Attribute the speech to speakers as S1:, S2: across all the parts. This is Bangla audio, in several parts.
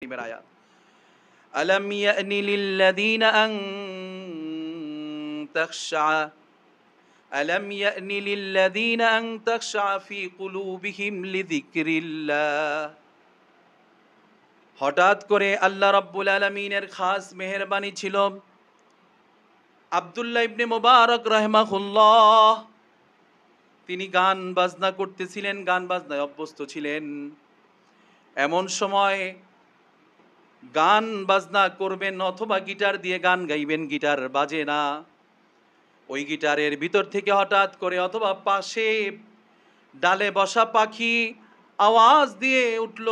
S1: কারিমের আয়াত, আলাম ইয়ানি লিল্লাযীনা আন তাখশা ألم يأن للذين أن تخشع في قلوبهم لذكر الله। হঠাৎ করে আল্লাহ রাব্বুল আলামিনের খাস মেহেরবানি ছিল, আব্দুল্লাহ ইবনে মুবারক রাহিমাহুল্লাহ তিনি গান বাজনা করতেছিলেন, গান বাজনায় অভ্যস্ত ছিলেন। এমন সময় গান বাজনা করবেন অথবা গিটার দিয়ে গান গাইবেন, গিটার বাজে না, ওই গিটারের ভিতর থেকে হঠাৎ করে অথবা পাশে ডালে বসা পাখি আওয়াজ দিয়ে উঠল,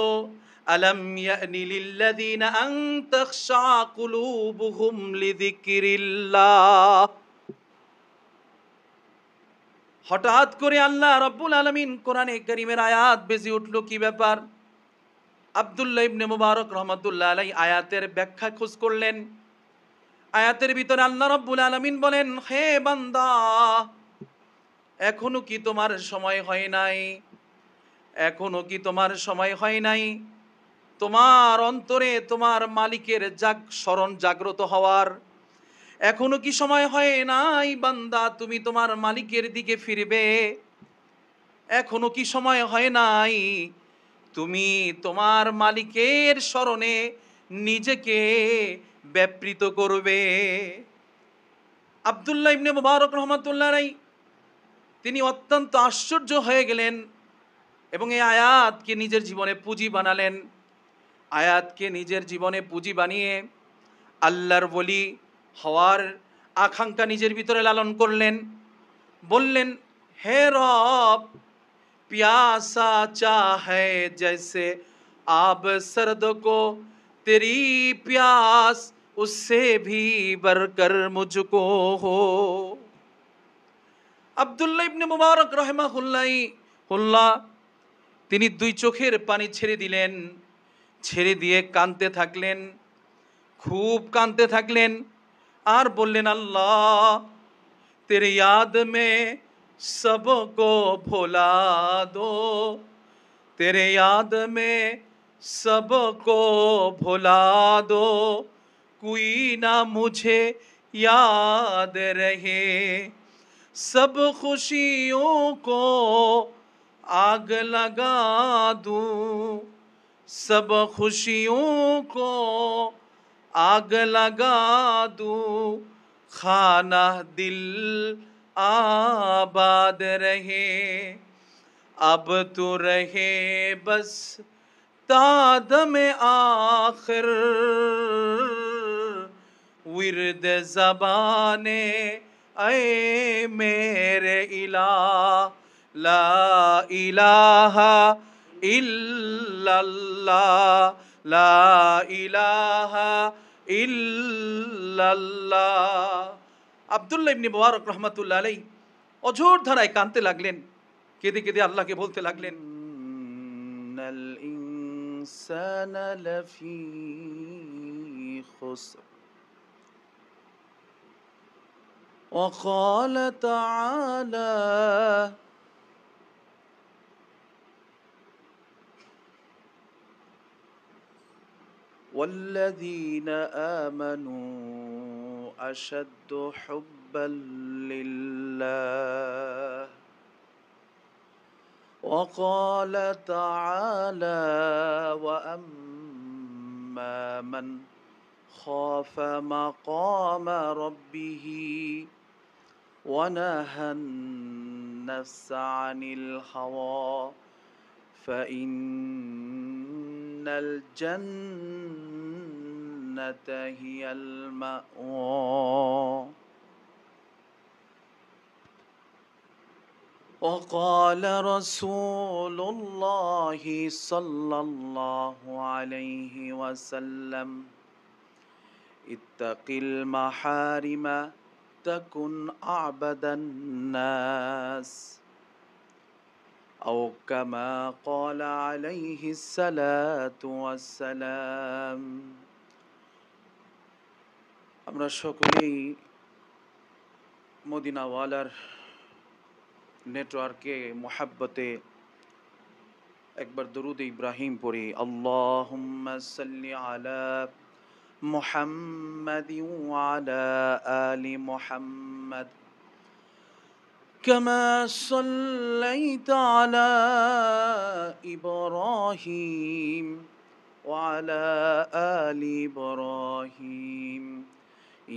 S1: আলাম ইয়ানি লিল্লাযীনা আন তাখশা কুলুবুহুম লিযিকরিল্লাহ। হঠাৎ করে আল্লাহ রাব্বুল আলামিন কোরআনে কারীমের আয়াত বেজে উঠল। কি ব্যাপার? আব্দুল্লাহ ইবনে মুবারক রাহমাতুল্লাহ আলাইহি আয়াতের ব্যাখ্যা খোঁজ করলেন। আয়াতের ভিতরে আল্লাহ রাব্বুল আলামিন বলেন, হে বান্দা, এখনো কি তোমার সময় হয় নাই? এখনো কি তোমার সময় হয় নাই তোমার অন্তরে তোমার মালিকের স্মরণ জাগ্রত হওয়ার? এখনো কি সময় হয় নাই বান্দা তুমি তোমার মালিকের দিকে ফিরবে? এখনো কি সময় হয় নাই তুমি তোমার মালিকের স্মরণে নিজেকে ব্যাপৃত করবে? আব্দুল্লাহ ইবনে মুবারক রাহমাতুল্লাহ আলাইহি তিনি অত্যন্ত আশ্চর্য হয়ে গেলেন এবং এই আয়াতকে নিজের জীবনে পুঁজি বানালেন। আয়াতকে নিজের জীবনে পুঁজি বানিয়ে আল্লাহর ওলি হওয়ার আকাঙ্ক্ষা নিজের ভিতরে লালন করলেন। বললেন, হে রব, प्यासा चाहे जैसे आब सर्द को तेरी प्यास उससे भी बढ़कर मुझको हो। আব্দুল্লাহ ইবনে মুবারক রাহিমাহুল্লাহ তিনি দুই চোখের পানি ছেড়ে দিলেন, ছেড়ে দিয়ে কাঁদতে থাকলেন, খুব কাঁদতে থাকলেন আর বললেন, আল্লাহ तेरे याद में सबको भुला दो, तेरे याद में सबको भुला दो, कोई ना मुझे याद रहे, सब खुशियों को आग लगा दूं, सब खुशियों को आग लगा दूं, खाना दिल आबाद रहे, अब तो रहे बस ताद में आखिर, विरद ज़बाने ऐ मेरे इलाह, ला इलाहा इल्लल्लाह, ला इलाहा ইল্লাল্লাহ। আব্দুল্লাহ ইবনে মুবারক রাহমাতুল্লাহ আলাইহি অঝোর ধারায় কাঁদতে লাগলেন, কেঁদে কেঁদে আল্লাহকে বলতে লাগলেন, ইন্নাল ইনসানা লাফি খুসর ওয়া ক্বালা তাআলা والذين آمنوا أشد حبا لله، وقال تعالى وأما من خاف مقام ربه ونهى النفس عن الهوى فإن الجنة هي المأوى، وقال رسول الله صلى الله عليه وسلم اتق المحارم تكن أعبد الناس، أو كما قال عليه الصلاة والسلام। আমরা সকলেই মদিনাওয়ালার নেটওয়ার্কে মোহাব্বতে একবার দরুদ ইব্রাহিম পড়ি। আল্লাহুম্মা সাল্লি আলা মুহাম্মাদিন ওয়া আলা আলি মুহাম্মাদ কামা সাল্লাইতা আলা ইব্রাহিম ওয়া আলা আলি ইব্রাহিম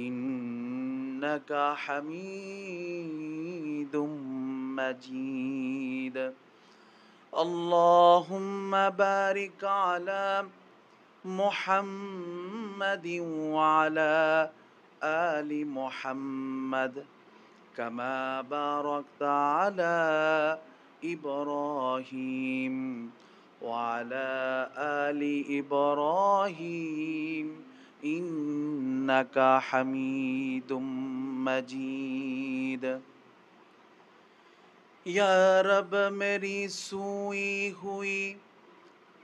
S1: ইন্নাকা হামিদুম মাজিদ। اللهم بارك على محمد وعلى آل محمد كما باركت على إبراهيم وعلى آل إبراهيم إنك حميد مجيد। या रब मेरी सोई हुई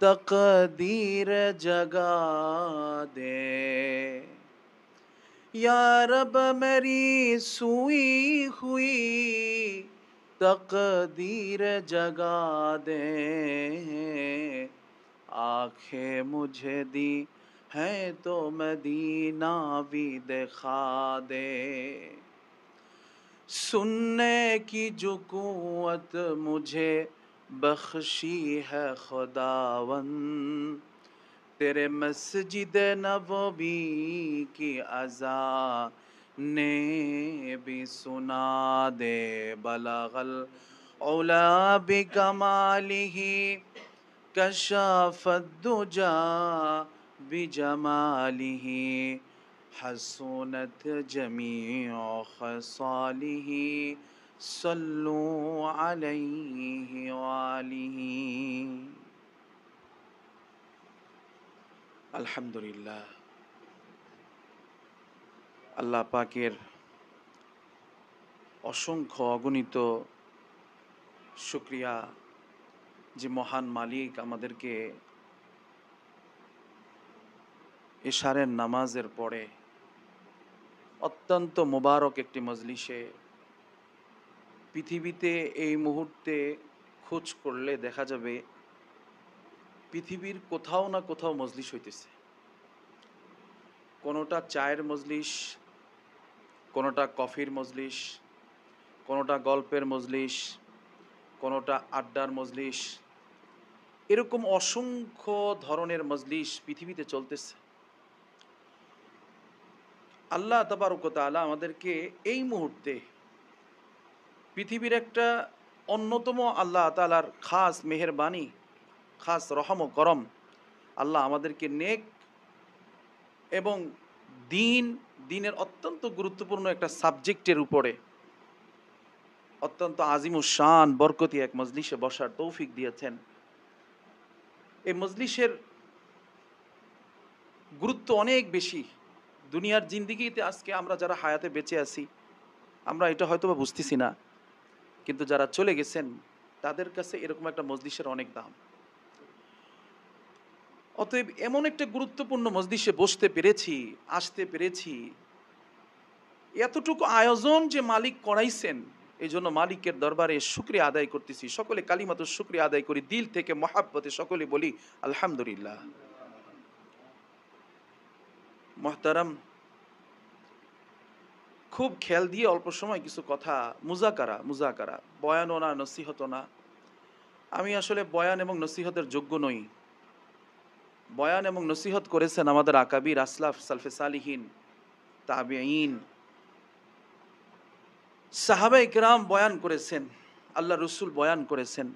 S1: तकदीर जगा दे, या रब मेरी सोई हुई तकदीर जगा दे, आंखें मुझे दी है तो मदीना भी दिखा दे, सुनने की जो कुव्वत मुझे बख्शी है खुदावन, तेरे मस्जिद नबवी की अज़ाने भी सुना दे। बलगल उला बिकमालिही कशफत दुजा बिजमालिही हसूनत जमीअ खसालिही सल्लू अलैहि वालिही। আলহামদুলিল্লাহ, আল্লাহ পাকের অসংখ্য অগণিত শুকরিয়া যে মহান মালিক আমাদেরকে ইশারের নামাজের পরে অত্যন্ত মোবারক একটি মজলিসে, পৃথিবীতে এই মুহূর্তে খোঁজ করলে দেখা যাবে পৃথিবীর কোথাও না কোথাও মজলিস হইতেছে। কোনোটা চায়ের মজলিস, কোনোটা কফির মজলিস, কোনোটা গল্পের মজলিস, কোনোটা আড্ডার মজলিস, এরকম অসংখ্য ধরনের মজলিস পৃথিবীতে চলতেছে। আল্লাহ তাবারক ওয়া তাআলা আমাদেরকে এই মুহূর্তে পৃথিবীর একটা অন্যতম আল্লাহ তাআলার খাস মেহেরবানি, খাস রহম ও করম, আল্লাহ আমাদেরকে নেক এবং দিনের অত্যন্ত গুরুত্বপূর্ণ একটা সাবজেক্টের উপরে অত্যন্ত আজিমুশ-শান বরকতি এক মজলিসে বসার তৌফিক দিয়েছেন। এই মজলিসের গুরুত্ব অনেক বেশি। দুনিয়ার জিন্দিগিতে আজকে আমরা যারা হায়াতে বেঁচে আছি, আমরা এটা হয়তো বা বুঝতেছি না, কিন্তু যারা চলে গেছেন তাদের কাছে এরকম একটা মজলিসের অনেক দাম। অতএব এমন একটা গুরুত্বপূর্ণ মজলিসে বসতে পেরেছি, আসতে পেরেছি, এতটুকু আয়োজন যে মালিক করাইছেন, এই জন্য মালিকের দরবারে শুকরিয়া আদায় করতেছি। সকলে কালিমাতুশ শুকরিয়া আদায় করি, দিল থেকে মহাব্বতে সকলে বলি আলহামদুলিল্লাহ। মুহতারাম, খুব খেয়াল দিয়ে অল্প সময় কিছু কথা, মুজাকারা, বয়ানও না, নসিহতও না। আমি আসলে বয়ান এবং নসিহতের যোগ্য নই। বয়ান এবং নসিহত করেছেন আমাদের আকাবির, আসলাফ, সালফে সালিহিন, তাবেঈন, সাহাবায়ে কেরাম বয়ান করেছেন, আল্লাহ রসুল বয়ান করেছেন।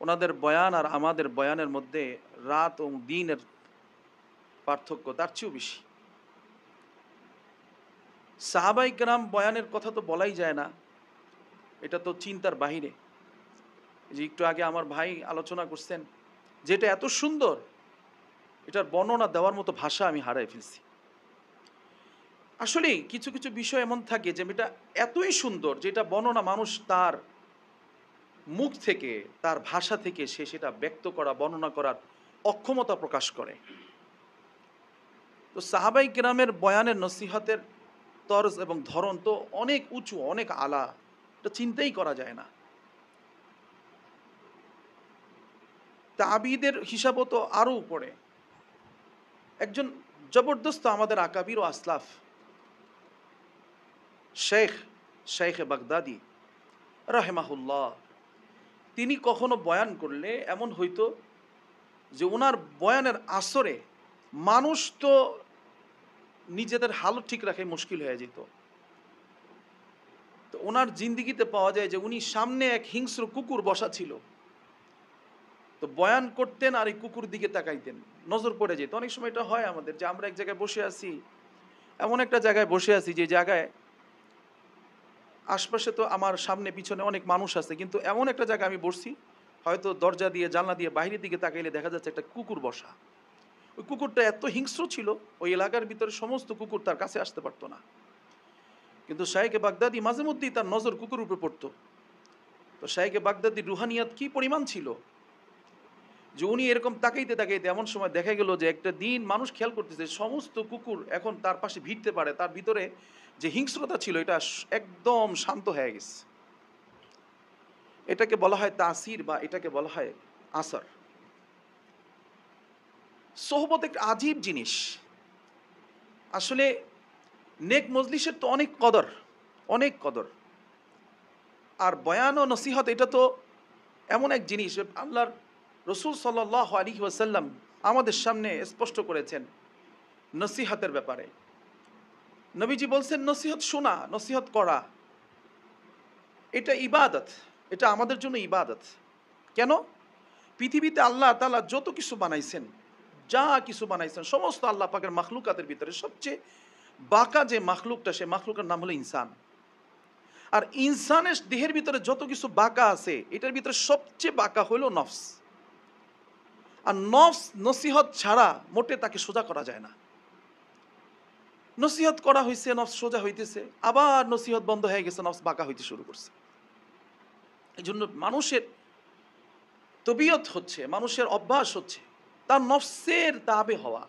S1: ওনাদের বয়ান আর আমাদের বয়ানের মধ্যে রাত ও দিনের পার্থক্য তার চেয়েও বেশি। সাহাবায়ে কেরাম বয়ানের কথা তো বলাই যায় না, এটা তো চিন্তার বাহিরে। যে একটু আগে আমার ভাই আলোচনা করছেন, যেটা এত সুন্দর, এটার বর্ণনা দেওয়ার মতো ভাষা আমি হারাই ফেলছি। আসলে কিছু কিছু বিষয় এমন থাকে যে এটা এতই সুন্দর, যেটা বর্ণনা মানুষ তার মুখ থেকে, তার ভাষা থেকে সে সেটা ব্যক্ত করা, বর্ণনা করার অক্ষমতা প্রকাশ করে। তো সাহাবায়ে কেরামের বয়ানের নসিহতের তরজ এবং ধরন তো অনেক উঁচু, অনেক আলা, এটা চিন্তাই করা যায় না। তাবিদের হিসাবও তো আরও উপরে। একজন জবরদস্ত আমাদের আকাবির ও আসলাফ শেখ বাগদাদি রাহেমাহুল্লাহ, তিনি কখনো বয়ান করলে এমন হইতো যে ওনার বয়ানের আসরে মানুষ তো নিজেদের হালত ঠিক রাখে মুশকিল হয়ে যেত। তো ওনার জিন্দিগিতে পাওয়া যায় যে উনি সামনে এক হিংস্র কুকুর বসা ছিল, তো বয়ান করতেন আর এই কুকুর দিকে তাকাইতেন, নজর পড়ে যেত। অনেক সময় এটা হয় আমাদের যে আমরা এক জায়গায় বসে আছি, এমন একটা জায়গায় বসে আছি যে জায়গায় আশপাশে তো আমার সামনে পিছনে অনেক মানুষ আছে, কিন্তু এমন একটা জায়গায় আমি বসছি, হয়তো দরজা দিয়ে জানলা দিয়ে বাইরের দিকে তাকাইলে দেখা যাচ্ছে একটা কুকুর বসা। ওই কুকুরটা এত হিংস্র ছিল, ওই এলাকার ভিতরে সমস্ত কুকুর তার কাছে আসতে পারতো না, কিন্তু শাইখে বাগদাদি মাঝে মধ্যেই তার নজর কুকুর উপরে পড়তো। তো শাইখে বাগদাদি রুহানিয়াত কি পরিমাণ ছিল যে উনি এরকম তাকাইতে তাকাইতে এমন সময় দেখা গেল যে একটা দিন মানুষ খেয়াল করতেছে সমস্ত কুকুর এখন তার পাশে ভিড়তে পারে, তার ভিতরে যে হিংস্রতা ছিল এটা একদম শান্ত হয়ে গেছে। এটাকে বলা হয় তাসির বা এটাকে বলা হয় আসর। সোহবত একটা আজীব জিনিস আসলে। নেক মজলিসের তো অনেক কদর, অনেক কদর। আর বয়ান ও নসিহত এটা তো এমন এক জিনিস আল্লাহর রসুল সাল্লাল্লাহু আলাইহি ওয়াসাল্লাম আমাদের সামনে স্পষ্ট করেছেন নসিহতের ব্যাপারে। নবীজি বলছেন নসিহত শোনা, নসিহত করা এটা ইবাদত, এটা আমাদের জন্য ইবাদত। কেন? পৃথিবীতে আল্লাহ তাআলা যত কিছু বানাইছেন, যা কিছু বানাইছেন সমস্ত আল্লাহ পাকের মাখলুকাতের ভিতরে সবচেয়ে বাঁকা যে মাখলুকটা, সে মাখলুকের নাম হলো ইনসান। আর ইনসানের দেহের ভিতরে যত কিছু বাঁকা আছে এটার ভিতরে সবচেয়ে বাঁকা হলো নফস। আর নফস নসিহত ছাড়া মোটে তাকে সোজা করা যায় না। নসিহত করা হয়েছে, নফস সোজা হইতেছে, আবার নসিহত বন্ধ হয়ে গেছে, নফস বাঁকা হইতে শুরু করছে। এই জন্য মানুষের তবিয়ত হচ্ছে, মানুষের অভ্যাস হচ্ছে তার নফসের তাবে হওয়া।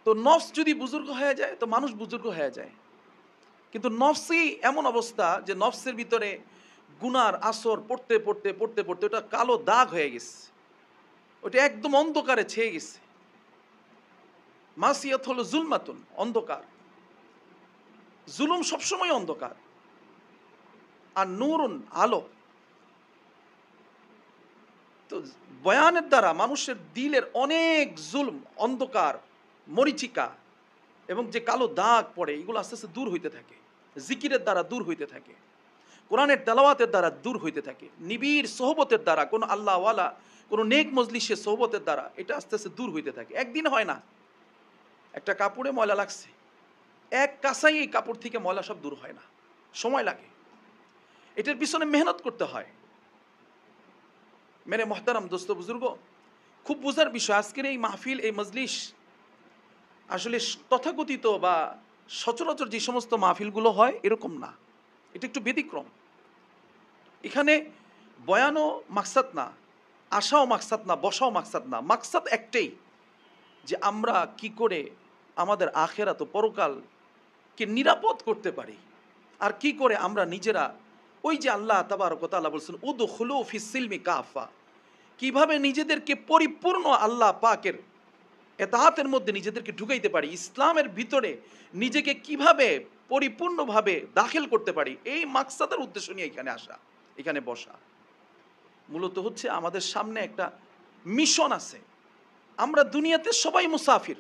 S1: তো নফস যদি বুজুর্গ হয়ে যায় তো মানুষ বুজুর্গ হয়ে যায়। কিন্তু নফসই এমন অবস্থা যে নফসের ভিতরে গুনার আসর পড়তে পড়তে পড়তে পড়তে ওটা কালো দাগ হয়ে গেছে, ওটা একদম অন্ধকারে ছেয়ে গেছে। মাসিয়াত হলো জুলমাতুন, অন্ধকার। জুলুম সবসময় অন্ধকার, আর নূরুন আলো। তো বয়ানের দ্বারা মানুষের দিলের অনেক জুলম, অন্ধকার, মরিচিকা এবং যে কালো দাগ পড়ে এগুলো আস্তে আস্তে দূর হইতে থাকে। জিকিরের দ্বারা দূর হইতে থাকে, কোরআনের তেলাওয়াতের দ্বারা দূর হইতে থাকে, নিবিড় সোহবতের দ্বারা, কোনো আল্লাহওয়ালা কোনো নেক মজলিসের সোহবতের দ্বারা এটা আস্তে আস্তে দূর হইতে থাকে। একদিন হয় না। একটা কাপড়ে ময়লা লাগছে, এক কাঁসাই এই কাপড় থেকে ময়লা সব দূর হয় না, সময় লাগে। এটার পিছনে মেহনত করতে হয়। মেরে মোহতারাম দোস্ত বুজুর্গ, খুব বোঝার বিষয় আজকের এই মাহফিল, এই মজলিস আসলে তথাকথিত বা সচরাচর যে সমস্ত মাহফিলগুলো হয় এরকম না, এটা একটু ব্যতিক্রম। এখানে বয়ানও মাকসাদ না, আশাও মাকসাদ না, বসাও মাকসাদ না। মাকসাদ একটাই যে আমরা কি করে আমাদের আখেরাত ও পরকালকে নিরাপদ করতে পারি, আর কি করে আমরা নিজেরা ওই যে আল্লাহ তাবারক ওয়া তাআলা বলছেন উদখুলু ফিস সিলমি কাফা, কিভাবে নিজেদেরকে পরিপূর্ণ আল্লাহ পাকের এতাআতের মধ্যে নিজেদেরকে ঢুকাইতে পারি, ইসলামের ভিতরে নিজেকে কিভাবে পরিপূর্ণভাবে দাখিল করতে পারি, এই মাকসাদের উদ্দেশ্য নিয়ে এখানে আসা, এখানে বসা। মূলত হচ্ছে আমাদের সামনে একটা মিশন আছে। আমরা দুনিয়াতে সবাই মুসাফির।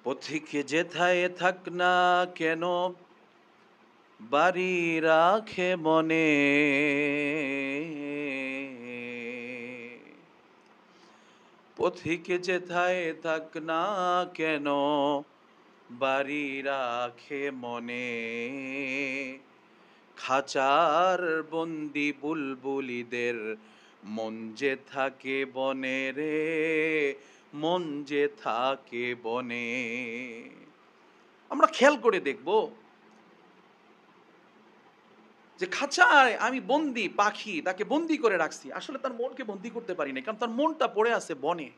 S1: পথিকে যেথায় থাক না কেন বাড়ি রাখে মনে, পথিকে যেথায় থাক না কেন বাড়ি রাখে মনে, খাঁচার বন্দি বুলবুলিদের মন যে থাকে বনে রে, মন যে থাকে বনে। আমরা খেয়াল করে দেখব যে খাঁচায় আমি বন্দি পাখি, তাকে বন্দি করে রাখছি, আসলে তার মনকে বন্দি করতে পারি না, কারণ তার মনটা পড়ে আছে বনে।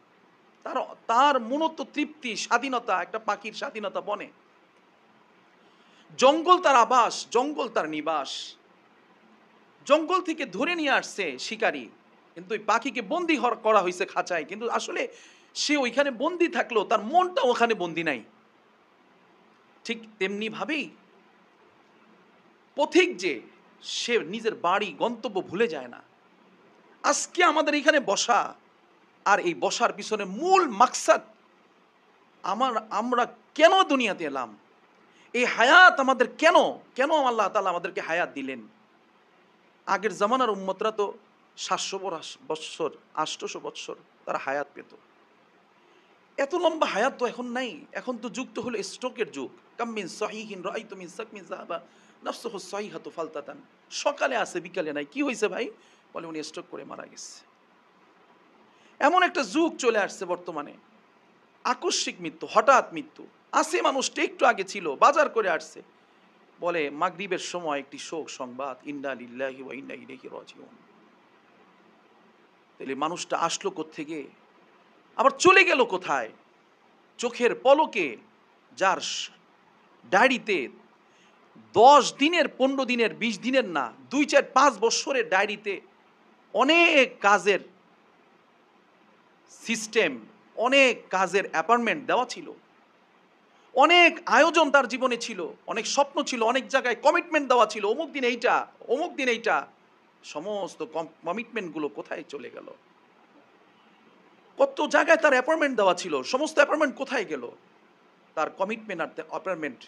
S1: তার মনত তৃপ্তি, স্বাধীনতা, একটা পাখির স্বাধীনতা বনে। জঙ্গল তার আবাস, জঙ্গল তার নিবাস। জঙ্গল থেকে ধরে নিয়ে আসছে শিকারী, কিন্তু ওই পাখিকে বন্দি করা হয়েছে খাঁচায়, কিন্তু আসলে সে ওইখানে বন্দি থাকলো, তার মনটা ওখানে বন্দি নাই। ঠিক তেমনি ভাবেই পথিক যে, সে নিজের বাড়ি গন্তব্য ভুলে যায় না। আজকে আমাদের এখানে বসা, আর এই বসার পিছনে মূল মাকসাদ, আমরা কেন দুনিয়াতে এলাম, এই হায়াত আমাদের কেন কেন আল্লাহ তাআলা আমাদেরকে হায়াত দিলেন। আগের জামানার উম্মতরা তো 700 বৎসর 800 বৎসর তারা হায়াত পেত। এত লম্বা হায়াত তো এখন নাই। এখন তো যুগ তো হলো স্ট্রোকের যুগ। কাম্মিন সহিহিন রাআইতু মিন সাকমিন যাহাবা নাফসুহু সহিহাতু ফালতাতান। সকালে আছে বিকালে নাই। কি হয়েছে ভাই? বলে উনি স্ট্রোক করে মারা গেছে। এমন একটা যুগ চলে আসছে বর্তমানে, আকস্মিক মৃত্যু, হঠাৎ মৃত্যু। আছে মানুষটা একটু আগে ছিল, বাজার করে আসছে, বলে মাগরিবের সময় একটি শোক সংবাদ, ইন্না লিল্লাহি ওয়া ইন্না ইলাইহি রাজিউন। তাহলে মানুষটা আসলো কোত্থেকে, আবার চলে গেল কোথায়? চোখের পলকে, যার ডায়েরিতে 10 দিনের, 15 দিনের, 20 দিনের না, 2, 4, 5 বছরের ডায়েরিতে অনেক কাজের সিস্টেম, অনেক কাজের অ্যাপয়েন্টমেন্ট দেওয়া ছিল, অনেক আয়োজন তার জীবনে ছিল, অনেক স্বপ্ন ছিল, অনেক জায়গায় কমিটমেন্ট দেওয়া ছিল, অমুক দিন এইটা, অমুক দিন এইটা। সমস্ত কমিটমেন্টগুলো কোথায় চলে গেল? কত জায়গায় তার অ্যাপয়েন্টমেন্ট দেওয়া ছিল, সমস্ত অ্যাপয়েন্টমেন্ট কোথায় গেল? তার কমিটমেন্ট আর অ্যাপয়েন্টমেন্ট,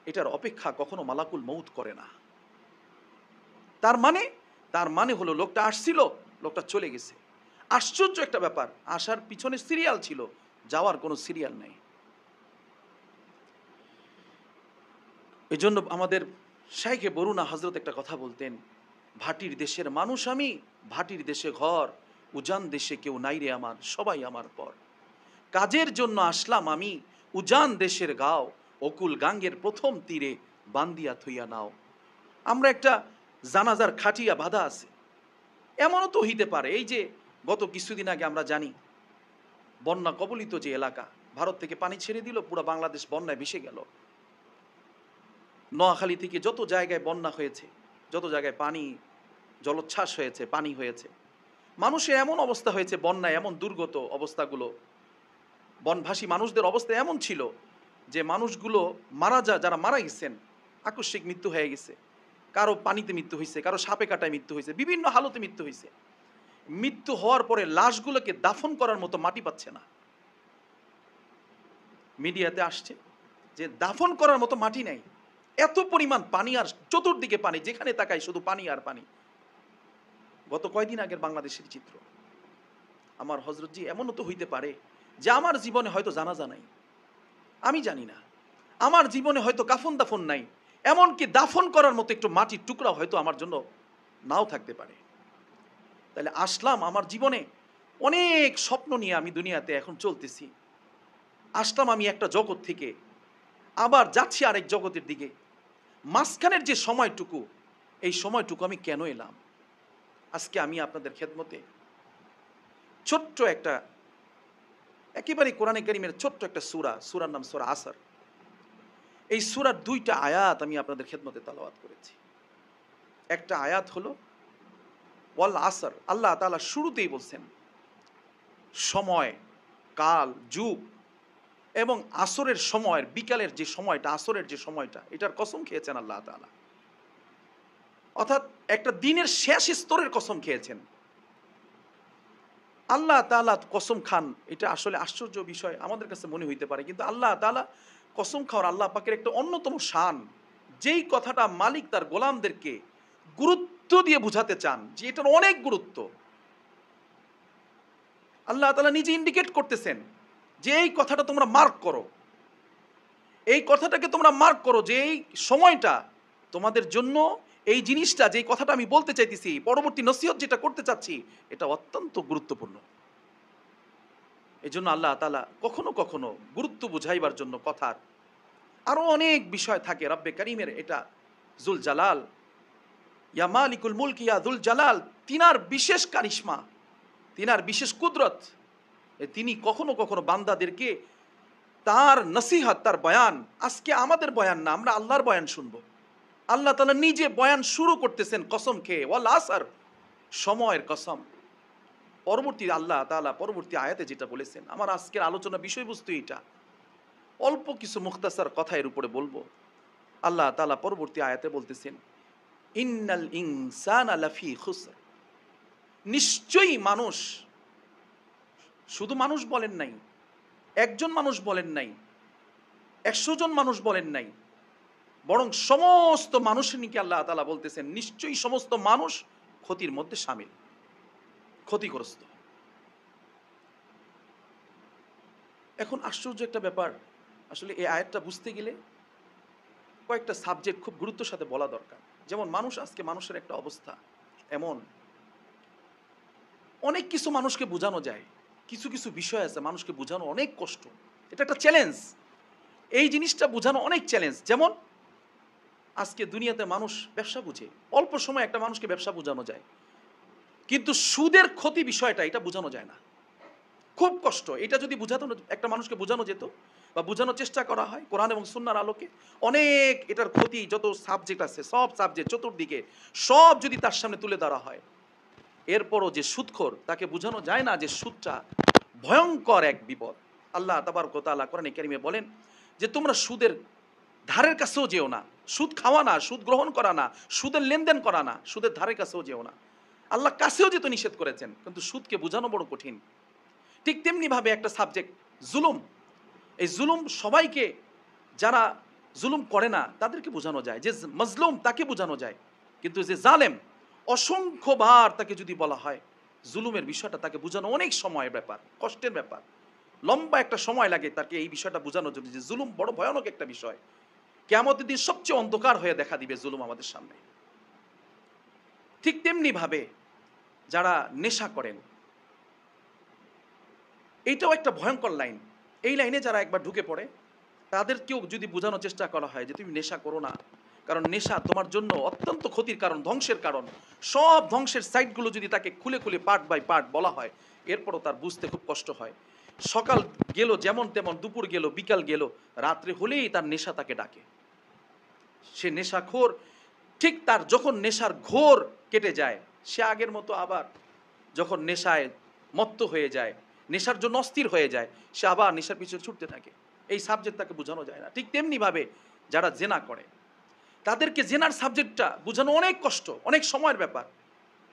S1: এটার অপেক্ষা কখনো মালাকুল মউত করে না। তার মানে হলো লোকটা আসছিল, লোকটা চলে গেছে। আশ্চর্য একটা ব্যাপার, আসার পিছনে সিরিয়াল ছিল, যাওয়ার কোনো সিরিয়াল নেই। এই জন্য আমাদের শাইখে বরুণা হজরত একটা কথা বলতেন, ভাটির দেশের মানুষ আমি, ভাটির দেশে ঘর, উজান দেশে কেউ নাই রে আমার, সবাই আমার পর। কাজের জন্য আসলাম আমি, উজান দেশের গাও, অকুল গাঙ্গের প্রথম তীরে বান্দিয়া থইয়া নাও। আমরা একটা জানাজার খাটিয়া বাঁধা আছে। এমনও তো হইতে পারে, এই যে গত কিছুদিন আগে আমরা জানি বন্যা কবলিত যে এলাকা, ভারত থেকে পানি ছেড়ে দিল, পুরো বাংলাদেশ বন্যায় ভেসে গেল। নোয়াখালী থেকে যত জায়গায় বন্যা হয়েছে, যত জায়গায় পানি জলোচ্ছ্বাস হয়েছে, পানি হয়েছে, মানুষের এমন অবস্থা হয়েছে, বন্যায় এমন দুর্গত অবস্থাগুলো, বনভাসী মানুষদের অবস্থা এমন ছিল যে মানুষগুলো যারা মারা গেছেন, আকস্মিক মৃত্যু হয়ে গেছে, কারো পানিতে মৃত্যু হয়েছে, কারো সাপে কাটায় মৃত্যু হয়েছে, বিভিন্ন হালতে মৃত্যু হয়েছে। মৃত্যু হওয়ার পরে লাশগুলোকে দাফন করার মতো মাটি পাচ্ছে না। মিডিয়াতে আসছে যে দাফন করার মতো মাটি নাই, এত পরিমাণ পানি, আর চতুর্দিকে পানি, যেখানে তাকাই শুধু পানি আর পানি। গত কয়দিন আগের বাংলাদেশের চিত্র। আমার হযরতজি, এমনও তো হইতে পারে যে আমার জীবনে হয়তো জানাজা নাই, আমি জানি না, আমার জীবনে হয়তো কাফন দাফন নাই, এমনকি দাফন করার মতো একটু মাটির টুকরা হয়তো আমার জন্য নাও থাকতে পারে। তাহলে আসলাম, আমার জীবনে অনেক স্বপ্ন নিয়ে আমি দুনিয়াতে এখন চলতেছি। আসলাম আমি একটা জগৎ থেকে, আবার যাচ্ছি আরেক জগতের দিকে। মাঝখানের যে সময়টুকু, এই সময়টুকু আমি কেন এলাম? আজকে আমি আপনাদের খেদমতে ছোট্ট একটা, একেবারে কোরআনে কারীমের ছোট্ট একটা সূরার নাম সূরা আসর। এই সূরার 2টা আয়াত আমি আপনাদের খেদমতে তেলাওয়াত করেছি। একটা আয়াত হলো ওয়াল আসর, আল্লাহ তাআলা শুরুতেই বলছেন সময়, কাল, যুগ এবং আসরের সময়ের, বিকালের যে সময়টা, আসরের যে সময়টা, এটার কসম খেয়েছেন আল্লাহ তাআলা। অর্থাৎ একটা দিনের শেষ স্তরের কসম খেয়েছেন আল্লাহ তাআলা। কসম খান, এটা আসলে আশ্চর্য বিষয় আমাদের কাছে মনে হইতে পারে, কিন্তু আল্লাহ তাআলা কসম খাওয়ার আল্লাহ পাকের একটা অন্যতম শান, যেই কথাটা মালিক তার গোলামদেরকে গুরুত্ব দিয়ে বুঝাতে চান যে এটার অনেক গুরুত্ব, আল্লাহ তাআলা নিজে ইন্ডিকেট করতেছেন যে এই কথাটা তোমরা মার্ক করো, এই কথাটাকে তোমরা মার্ক করো, যে এই সময়টা তোমাদের জন্য, এই জিনিসটা, যে কথাটা আমি বলতে চাইতেছি, পরবর্তী নসিহত যেটা করতে চাচ্ছি, এটা অত্যন্ত গুরুত্বপূর্ণ। এই জন্য আল্লাহ তাআলা কখনো কখনো গুরুত্ব বুঝাইবার জন্য কথার আরো অনেক বিষয় থাকে। রব্বে কারীমের এটা জুল জালাল, ইয়া মালিকুল মুলক ইয়া জুল জালাল, তিনার বিশেষ কারিশমা, তিনার বিশেষ কুদরত। তিনি কখনো কখনো বান্দাদেরকে তার নসিহত, তার বয়ান, আজকে আমাদের বয়ান না, আমরা আল্লাহর বয়ান শুনবো। আল্লাহ তাআলা নিজে বয়ান শুরু করতেছেন কসম খেয়ে, ওয়াল আসর, সময়ের কসম। পরবর্তী আল্লাহ তাআলা পরবর্তী আয়াতে যেটা বলেছেন, আমার আজকের আলোচনা বিষয়বস্তু এটা, অল্প কিছু মুখতাসার কথা এর উপরে বলবো। আল্লাহ তাআলা পরবর্তী আয়াতে বলতেছেন, ইন্নাল ইনসানা লাফি খুসর, নিশ্চয়ই মানুষ, শুধু মানুষ বলেন নাই, একজন মানুষ বলেন নাই, 100 জন মানুষ বলেন নাই, বরং সমস্ত মানুষের নিকে আল্লাহ তাআলা বলতেছেন নিশ্চয়ই সমস্ত মানুষ ক্ষতির মধ্যে শামিল, ক্ষতিগ্রস্ত। এখন আশ্চর্য একটা ব্যাপার, আসলে এই আয়াতটা বুঝতে গেলে কয়েকটা সাবজেক্ট খুব গুরুত্বের সাথে বলা দরকার। যেমন মানুষ, আজকে মানুষের একটা অবস্থা এমন, অনেক কিছু মানুষকে বোঝানো যায়, কিছু কিছু বিষয় আছে মানুষকে বোঝানো অনেক কষ্ট, এটা একটা চ্যালেঞ্জ, এই জিনিসটা বোঝানো অনেক চ্যালেঞ্জ। যেমন আজকে দুনিয়াতে মানুষ ব্যবসা বুঝে, অল্প সময় একটা মানুষকে ব্যবসা বোঝানো যায়, কিন্তু সুদের ক্ষতি বিষয়টা এটা বোঝানো যায় না, খুব কষ্ট। এটা যদি বোঝানো, একটা মানুষকে বোঝানো যেত বা বোঝানোর চেষ্টা করা হয় কোরআন এবং সুন্নাহর আলোকে, অনেক এটার ক্ষতি যত সাবজেক্ট আছে সব সাবজেক্ট চতুর্দিকে সব যদি তার সামনে তুলে ধরা হয়, এরপরও যে সুদখোর তাকে বোঝানো যায় না যে সুদটা ভয়ঙ্কর এক বিপদ। আল্লাহ তাবারক ওয়া তাআলা কোরআনে কারিমে বলেন যে তোমরা সুদের ধারের কাছেও যেও না, সুদ খাওয়া না, সুদ গ্রহণ করা না, সুদের লেনদেন করা না, সুদের ধারের কাছেও যেও না। আল্লাহ কাছেও যেতে নিষেধ করেছেন, কিন্তু সুদকে বোঝানো বড় কঠিন। ঠিক তেমনি ভাবে একটা সাবজেক্ট জুলুম, এই জুলুম সবাইকে, যারা জুলুম করে না তাদেরকে বোঝানো যায়, যে মজলুম তাকে বোঝানো যায়, কিন্তু যে জালেম অসংখ্যবার তাকে যদি বলা হয় জুলুমের বিষয়টা তাকে বোঝানো অনেক সময়ের ব্যাপার, কষ্টের ব্যাপার, লম্বা একটা সময় লাগে তাকে এই বিষয়টা বোঝানোর জন্য যে জুলুম বড় ভয়ানক একটা বিষয়। কিয়ামতের দিন সবচেয়ে অন্ধকার হয়ে দেখা দিবে জুলুম আমাদের সামনে। ঠিক তেমনি ভাবে যারা নেশা করেন, এইটাও একটা ভয়ঙ্কর লাইন। এই লাইনে যারা একবার ঢুকে পড়ে তাদেরকেও যদি বোঝানোর চেষ্টা করা হয় যে তুমি নেশা করো না, কারণ নেশা তোমার জন্য অত্যন্ত ক্ষতির কারণ, ধ্বংসের কারণ, সব ধ্বংসের সাইটগুলো যদি তাকে খুলে খুলে পার্ট বাই পার্ট বলা হয়, এরপরও তার বুঝতে খুব কষ্ট হয়। সকাল গেল যেমন তেমন, দুপুর গেল, বিকাল গেল, রাত্রে হলেই তার নেশা তাকে ডাকে, সে নেশাখোর। ঠিক তার যখন নেশার ঘোর কেটে যায়, সে আগের মতো আবার যখন নেশায় মত্ত হয়ে যায়, নেশার জন্য অস্থির হয়ে যায়, সে আবার নেশার পিছনে ছুটতে থাকে। এই সাবজেক্ট তাকে বোঝানো যায় না। ঠিক তেমনি ভাবে যারা জেনা করে, তাদেরকে জেনার সাবজেক্টটা বোঝানো অনেক কষ্ট, অনেক সময়ের ব্যাপার।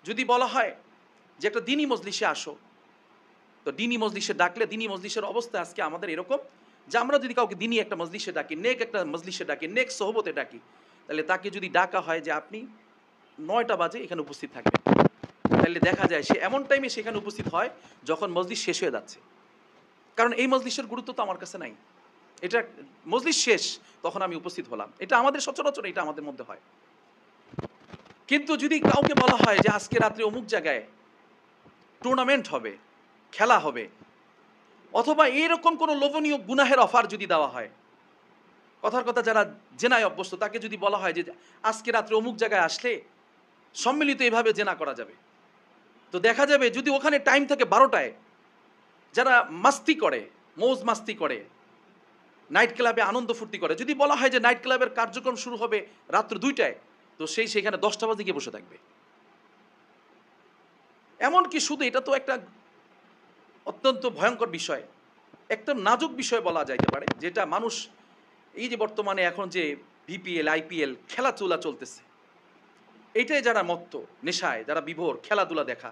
S1: যদি বলা হয় যে একটা দিনী মজলিসে আসো, তো দিনী মজলিসে ডাকলে, দিনী মজলিসের অবস্থা আজকে আমাদের এরকম যে আমরা যদি কাউকে দিনী একটা মজলিসে ডাকি, নেক একটা মজলিসে ডাকি, নেক সোহবতে ডাকি, তাহলে তাকে যদি ডাকা হয় যে আপনি 9টা বাজে এখানে উপস্থিত থাকবেন, তাহলে দেখা যায় সে এমন টাইমে সেখানে উপস্থিত হয় যখন মজলিস শেষ হয়ে যাচ্ছে, কারণ এই মজলিসের গুরুত্ব তো আমার কাছে নাই, এটা মজলিস শেষ তখন আমি উপস্থিত হলাম, এটা আমাদের সচরাচর, এটা আমাদের মধ্যে হয়। কিন্তু যদি কাউকে বলা হয় যে আজকে রাত্রে অমুক জায়গায় টুর্নামেন্ট হবে, খেলা হবে, অথবা এরকম কোনো লোভনীয় গুনাহের অফার যদি দেওয়া হয়, কথার কথা যারা জেনায় অভ্যস্ত তাকে যদি বলা হয় যে আজকে রাত্রে অমুক জায়গায় আসলে সম্মিলিত এভাবে জেনা করা যাবে, তো দেখা যাবে যদি ওখানে টাইম থাকে 12টায়, যারা মাস্তি করে, মৌজ মাস্তি করে, নাইট ক্লাবে আনন্দ ফুর্তি করে, যদি বলা হয় যে নাইট ক্লাবের কার্যক্রম শুরু হবে রাত্র 2টায়, তো সেই সেখানে 10টা বাজে গিয়ে বসে থাকবে। এমনকি শুধু এটা তো একটা অত্যন্ত ভয়ঙ্কর বিষয়, একটা নাজুক বিষয় বলা যাইতে পারে, যেটা মানুষ, এই যে বর্তমানে এখন যে বিপিএল আইপিএল খেলাধুলা চলতেছে, এইটাই যারা মত্ত, নেশায় যারা বিভোর, খেলাধুলা দেখা,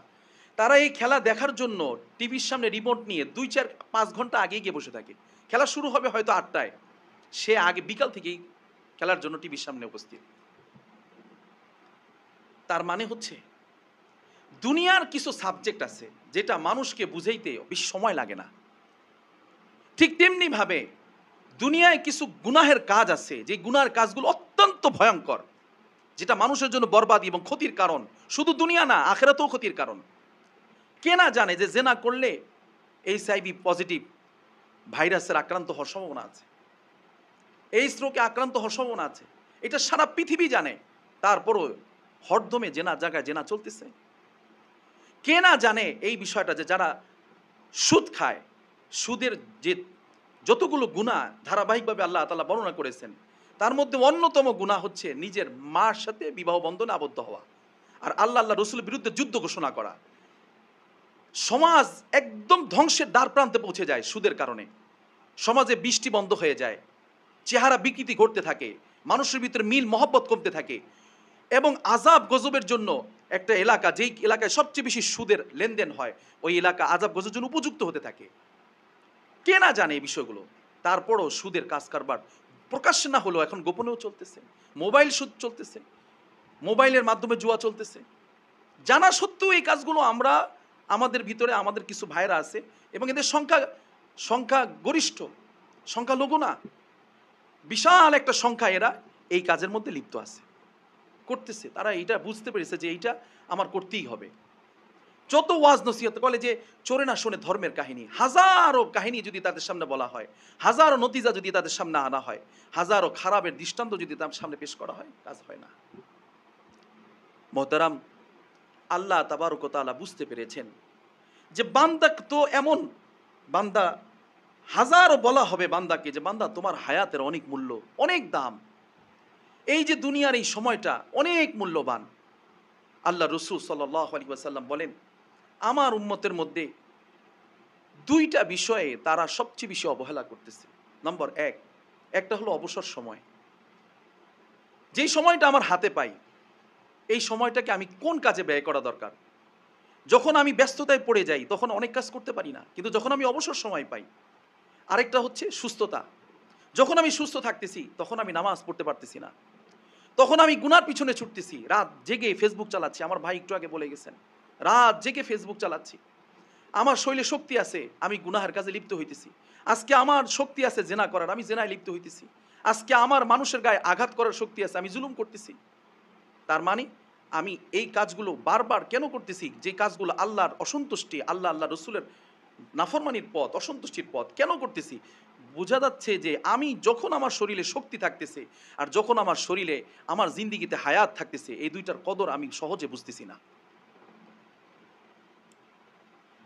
S1: তারা এই খেলা দেখার জন্য টিভির সামনে রিমোট নিয়ে 2-4-5 ঘন্টা আগে গিয়ে বসে থাকে। খেলা শুরু হবে হয়তো 8টায়, সে আগে বিকাল থেকেই খেলার জন্য টিভির সামনে উপস্থিত। তার মানে হচ্ছে দুনিয়ার কিছু সাবজেক্ট আছে যেটা মানুষকে বুঝাইতে বেশি সময় লাগে না। ঠিক তেমনি ভাবে দুনিয়ায় কিছু গুনাহের কাজ আছে, যে গুনাহের কাজগুলো অত্যন্ত ভয়ঙ্কর, যেটা মানুষের জন্য বরবাদি এবং ক্ষতির কারণ, শুধু দুনিয়া না আখিরাতেও ক্ষতির কারণ। কে না জানে যে জেনা করলে এইচআইভি পজিটিভ ভাইরাসের আক্রান্ত হওয়ার সম্ভাবনা আছে, এই রোগে আক্রান্ত হওয়ার সম্ভাবনা আছে, এটা সারা পৃথিবী জানে, তারপরও হরদমে জেনা জায়গায় জেনা চলতেছে। কে না জানে এই বিষয়টা যে যারা সুদ খায়, সুদের যে যতগুলো গুনাহ ধারাবাহিকভাবে আল্লাহ তাআলা বর্ণনা করেছেন, তার মধ্যে অন্যতম গুনাহ হচ্ছে নিজের মার সাথে বিবাহ বন্ধনে আবদ্ধ হওয়া আর আল্লাহ রসুলের বিরুদ্ধে যুদ্ধ ঘোষণা করা। সমাজ একদম ধ্বংসের দ্বার প্রান্তে পৌঁছে যায় সুদের কারণে। সমাজে বৃষ্টি বন্ধ হয়ে যায়, চেহারা বিকৃতি ঘটতে থাকে, মানুষের ভিতরে মিল মহব্বত কমতে থাকে, এবং আযাব গজবের জন্য একটা এলাকা, যেই এলাকায় সবচেয়ে বেশি সুদের লেনদেন হয়, ওই এলাকা আযাব গজবের জন্য উপযুক্ত হতে থাকে। কে না জানে এই বিষয়গুলো? তারপরও সুদের কাজ কারবার প্রকাশ্যে না হলেও এখন গোপনেও চলতেছে। মোবাইল সুদ চলতেছে, মোবাইলের মাধ্যমে জুয়া চলতেছে। জানা সত্ত্বেও এই কাজগুলো আমরা, আমাদের ভিতরে আমাদের কিছু ভাইরা আছে, এবং এদের সংখ্যা গরিষ্ঠ, সংখ্যালঘু না, বিশাল একটা সংখ্যা এরা এই কাজের মধ্যে লিপ্ত আছে, করতেছে। তারা এইটা বুঝতে পেরেছে যে এইটা আমার করতেই হবে। যত ওয়াজ নসিহত বলে যে চোরে না শোনে ধর্মের কাহিনী, হাজারো কাহিনী যদি তাদের সামনে বলা হয়, হাজারো নতিজা যদি তাদের সামনে আনা হয়, হাজারো খারাপের দৃষ্টান্ত যদি তার সামনে পেশ করা হয়, কাজ হয় না। মোহতারাম, আল্লাহ তাবারক ওয়া তাআলা বুঝতে পেরেছেন যে বান্দা তো এমন বান্দা, হাজারো বলা হবে বান্দাকে যে বান্দা তোমার হায়াতের অনেক মূল্য, অনেক দাম, এই যে দুনিয়ার এই সময়টা অনেক মূল্যবান। আল্লাহ রাসূল সাল্লাল্লাহু আলাইহি ওয়াসাল্লাম বলেন, আমার উম্মতের মধ্যে দুইটা বিষয়ে তারা সবচেয়ে বেশি অবহেলা করতেছে। নম্বর এক, একটা হলো অবসর সময়। যেই সময়টা আমার হাতে পাই, এই সময়টাকে আমি কোন কাজে ব্যয় করা দরকার। যখন আমি ব্যস্ততায় পড়ে যাই তখন অনেক কাজ করতে পারি না, কিন্তু যখন আমি অবসর সময় পাই। আরেকটা হচ্ছে সুস্থতা। যখন আমি সুস্থ থাকতেছি তখন আমি নামাজ পড়তে পারতেছি না, তখন আমি গুনার পিছনে ছুটতেছি, রাত জেগে ফেসবুক চালাচ্ছি। আমার ভাই একটু আগে বলে গেছেন, রাত জেগে ফেসবুক চালাচ্ছি। আমার শরীরে শক্তি আছে, আমি গুনাহের কাজে লিপ্ত হইতেছি। আজকে আমার শক্তি আছে জেনা করার, আমি জেনায় লিপ্ত হইতেছি। আজকে আমার মানুষের গায়ে আঘাত করার শক্তি আছে, আমি জুলুম করতেছি। তার মানে আমি এই কাজগুলো বারবার কেন করতেছি? যে কাজগুলো আল্লাহর অসন্তুষ্টি, আল্লাহ রসুলের নাফরমানির পথ, অসন্তুষ্টির পথ, কেন করতেছি? বোঝা যাচ্ছে যে আমি যখন আমার শরীরে শক্তি থাকতেছে আর যখন আমার শরীরে আমার জিন্দিগিতে হায়াত থাকতেছে, এই দুইটার কদর আমি সহজে বুঝতেছি না।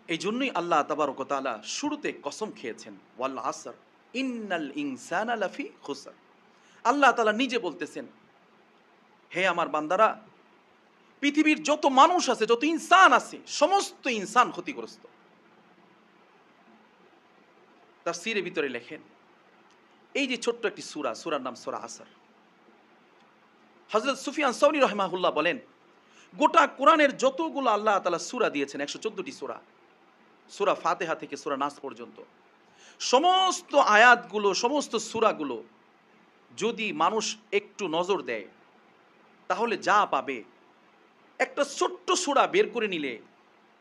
S1: এই জন্যই আল্লাহ তাবারক ওয়া তাআলা শুরুতে কসম খেয়েছেন, ওয়াল আসর ইন্নাল ইনসানা লাফি খুসর। আল্লাহ তাআলা নিজে বলতেছেন, হে আমার বান্দারা, পৃথিবীর যত মানুষ আছে, যত ইনসান আছে, সমস্ত ইনসান ক্ষতিগ্রস্ত। তাফসীরের ভিতরে লেখেন, এই যে ছোট্ট একটি সূরা, সূরার নাম সূরা আসর। হযরত সুফিয়ান সাউরি রাহিমাহুল্লাহ বলেন, গোটা কোরআনের যতগুলো আল্লাহ তাআলা সূরা দিয়েছেন, 114টি সূরা, সূরা ফাতিহা থেকে সূরা নাস পর্যন্ত, সমস্ত আয়াতগুলো, সমস্ত সূরাগুলো যদি মানুষ একটু নজর দেয়, তাহলে যা পাবে, একটা ছোট্ট সূরা বের করে নিলে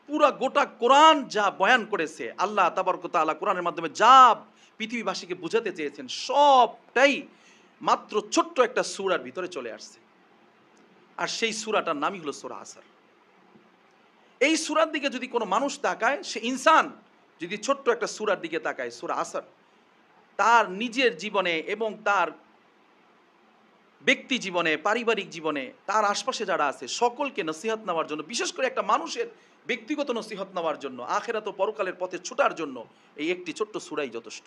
S1: পুরা গোটা কোরআন যা বয়ান করেছে, আল্লাহ তাবারক ওয়া তাআলা কোরআনের মাধ্যমে যা পৃথিবীবাসীকে বুঝাতে চেয়েছেন, সবটাই মাত্র ছোট্ট একটা সূরার ভিতরে চলে আসছে। আর সেই সূরাটার নামই হলো সূরা আসর। এই সূরার দিকে যদি কোনো মানুষ তাকায়, সে ইনসান যদি ছোট্ট একটা সূরার দিকে তাকায়, সূরা আসর, তার নিজের জীবনে এবং তার ব্যক্তি জীবনে, পারিবারিক জীবনে, তার আশপাশে যারা আছে সকলকে নসিহত নেওয়ার জন্য, বিশেষ করে একটা মানুষের ব্যক্তিগত নসিহত নেওয়ার জন্য, আখিরাত ও পরকালের পথে ছুটার জন্য এই একটি ছোট্ট সূরাই যথেষ্ট।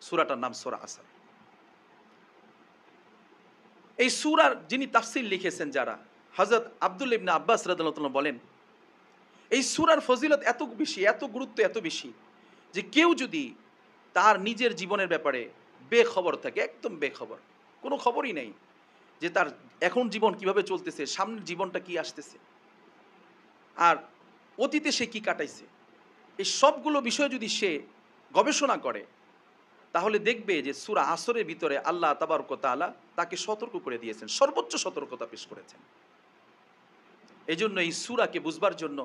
S1: সূরাটার নাম সূরা আসর। এই সূরার যিনি তাফসীর লিখেছেন যারা, হযরত আব্দুল্লাহ ইবনে আব্বাস রাদিয়াল্লাহু তাআলা বলেন, এই সূরার ফজিলত এত বেশি, এত গুরুত্ব এত বেশি, যে কেউ যদি তার নিজের জীবনের ব্যাপারে বেখবর থাকে, একদম বেখবর, কোনো খবরই নেই যে তার এখন জীবন কিভাবে চলতেছে, সামনের জীবনটা কি আসতেছে, আর অতীতে সে কি কাটাইছে, এই সবগুলো বিষয় যদি সে গবেষণা করে, তাহলে দেখবে যে সূরা আসরের ভিতরে আল্লাহ তাবারক ওয়া তাআলা তাকে সতর্ক করে দিয়েছেন, সর্বোচ্চ সতর্কতা পেশ করেছেন। এই জন্য এই সূরাকে বুঝবার জন্য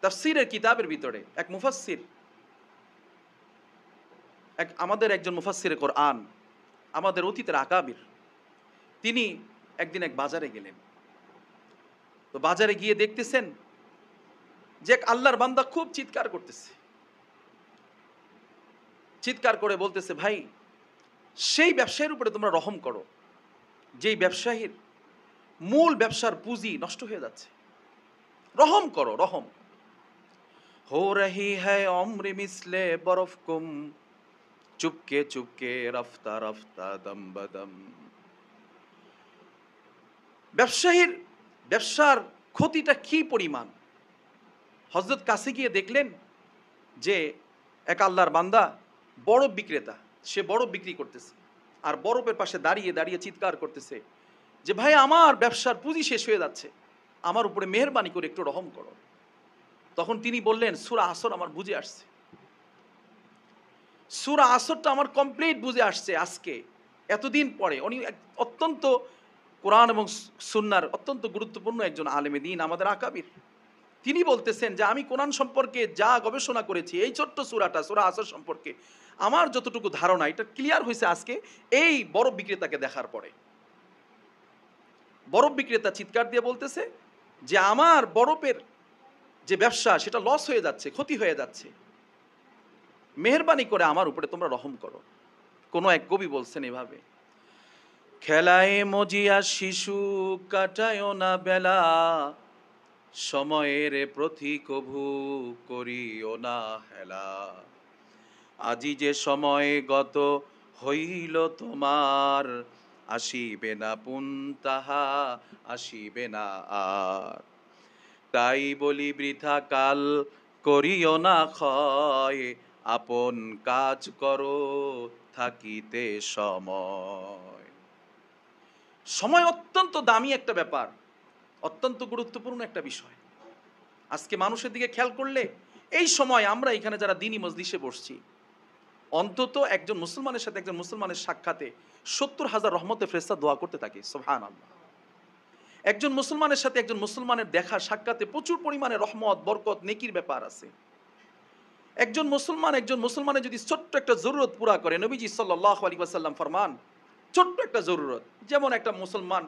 S1: তাফসীরের কিতাবের ভিতরে এক মুফাসসির, আমাদের একজন মুফাসসিরে কোরআন, আমাদের অতীতের আকাবির, তিনি একদিন এক বাজারে গেলেন। তো বাজারে গিয়ে দেখতেছেন যে এক আল্লাহর বান্দা খুব চিৎকার করতেছে, চিৎকার করে বলতেছে, ভাই, সেই ব্যবসায়ীর উপরে তোমরা রহম করো যেই ব্যবসায়ীর মূল ব্যবসার পুঁজি নষ্ট হয়ে যাচ্ছে, রহম করো, রহম। হো রহি হ্যায় অমরি মিসলে বরফ কুম, চুপকে চুপকে রফতা রফতা দম বদম। ব্যবসায়ীর ব্যবসার ক্ষতিটা কি পরিমাণ, হযরত কাছে গিয়ে দেখলেন যে এক আল্লাহর বান্দা বরফ বিক্রেতা, সে বরফ বিক্রি করতেছে আর বরফের পাশে দাঁড়িয়ে দাঁড়িয়ে চিৎকার করতেছে যে ভাই আমার ব্যবসার পুঁজি শেষ হয়ে যাচ্ছে, আমার উপরে মেহেরবানি করে একটু রহম করো। তখন তিনি বললেন সূরা আসর আমার বুঝে আসছে, সূরা আসরটা আমার কমপ্লিট বুঝে আসছে আজকে এতদিন পরে। উনি অত্যন্ত কোরআন এবং সুন্নাহর অত্যন্ত গুরুত্বপূর্ণ একজন আলেমে দ্বীন, আমাদের আকাবির। তিনি বলতেছেন যে আমি কোরআন সম্পর্কে যা গবেষণা করেছি এই ছোট্ট সূরাটা, সূরা আসর সম্পর্কে আমার যতটুকু ধারণা এটা ক্লিয়ার হয়েছে আজকে এই বরফ বিক্রেতাকে দেখার পরে। বরফ বিক্রেতা চিৎকার দিয়ে বলতেছে যে আমার বরফের যে ব্যবসা সেটা লস হয়ে যাচ্ছে, ক্ষতি হয়ে যাচ্ছে, মেহেরবানি করে আমার উপরে তোমরা রহম করো। কোনো এক কবি বলছেন এভাবে, খেলায় মজিয়া শিশু কাটায় না বেলা, সময়ের প্রতি কভু করিও না হেলা, আজি যে সময় গত হইল তোমার, আসিবে না পুন তাহা আসিবে না আর, তাই বলি বৃথা কাল করিও না ক্ষয়, আপন কাজ করো থাকিতে সময়। সময় অত্যন্ত দামি একটা ব্যাপার, অত্যন্ত গুরুত্বপূর্ণ একটা বিষয়। আজকে মানুষের দিকে খেয়াল করলে এই সময় আমরা এখানে যারা দ্বীনি মজলিসে বসছি, অন্তত একজন মুসলমানের সাথে একজন মুসলমানের সাক্ষাতে ৭০,০০০ রহমতের ফেরেশতা দোয়া করতে থাকে, সুবহানাল্লাহ। একজন মুসলমানের সাথে একজন মুসলমানের দেখা সাক্ষাতে প্রচুর পরিমাণে রহমত, বরকত, নেকির ব্যাপার আছে। একজন মুসলমানের যদি ছোট্ট একটা জরুরত পুরা করে, নবীজি সাল্লাল্লাহু আলাইহি ওয়াসাল্লাম ফরমান, ছোট্ট একটা জরুরত, যেমন একটা মুসলমান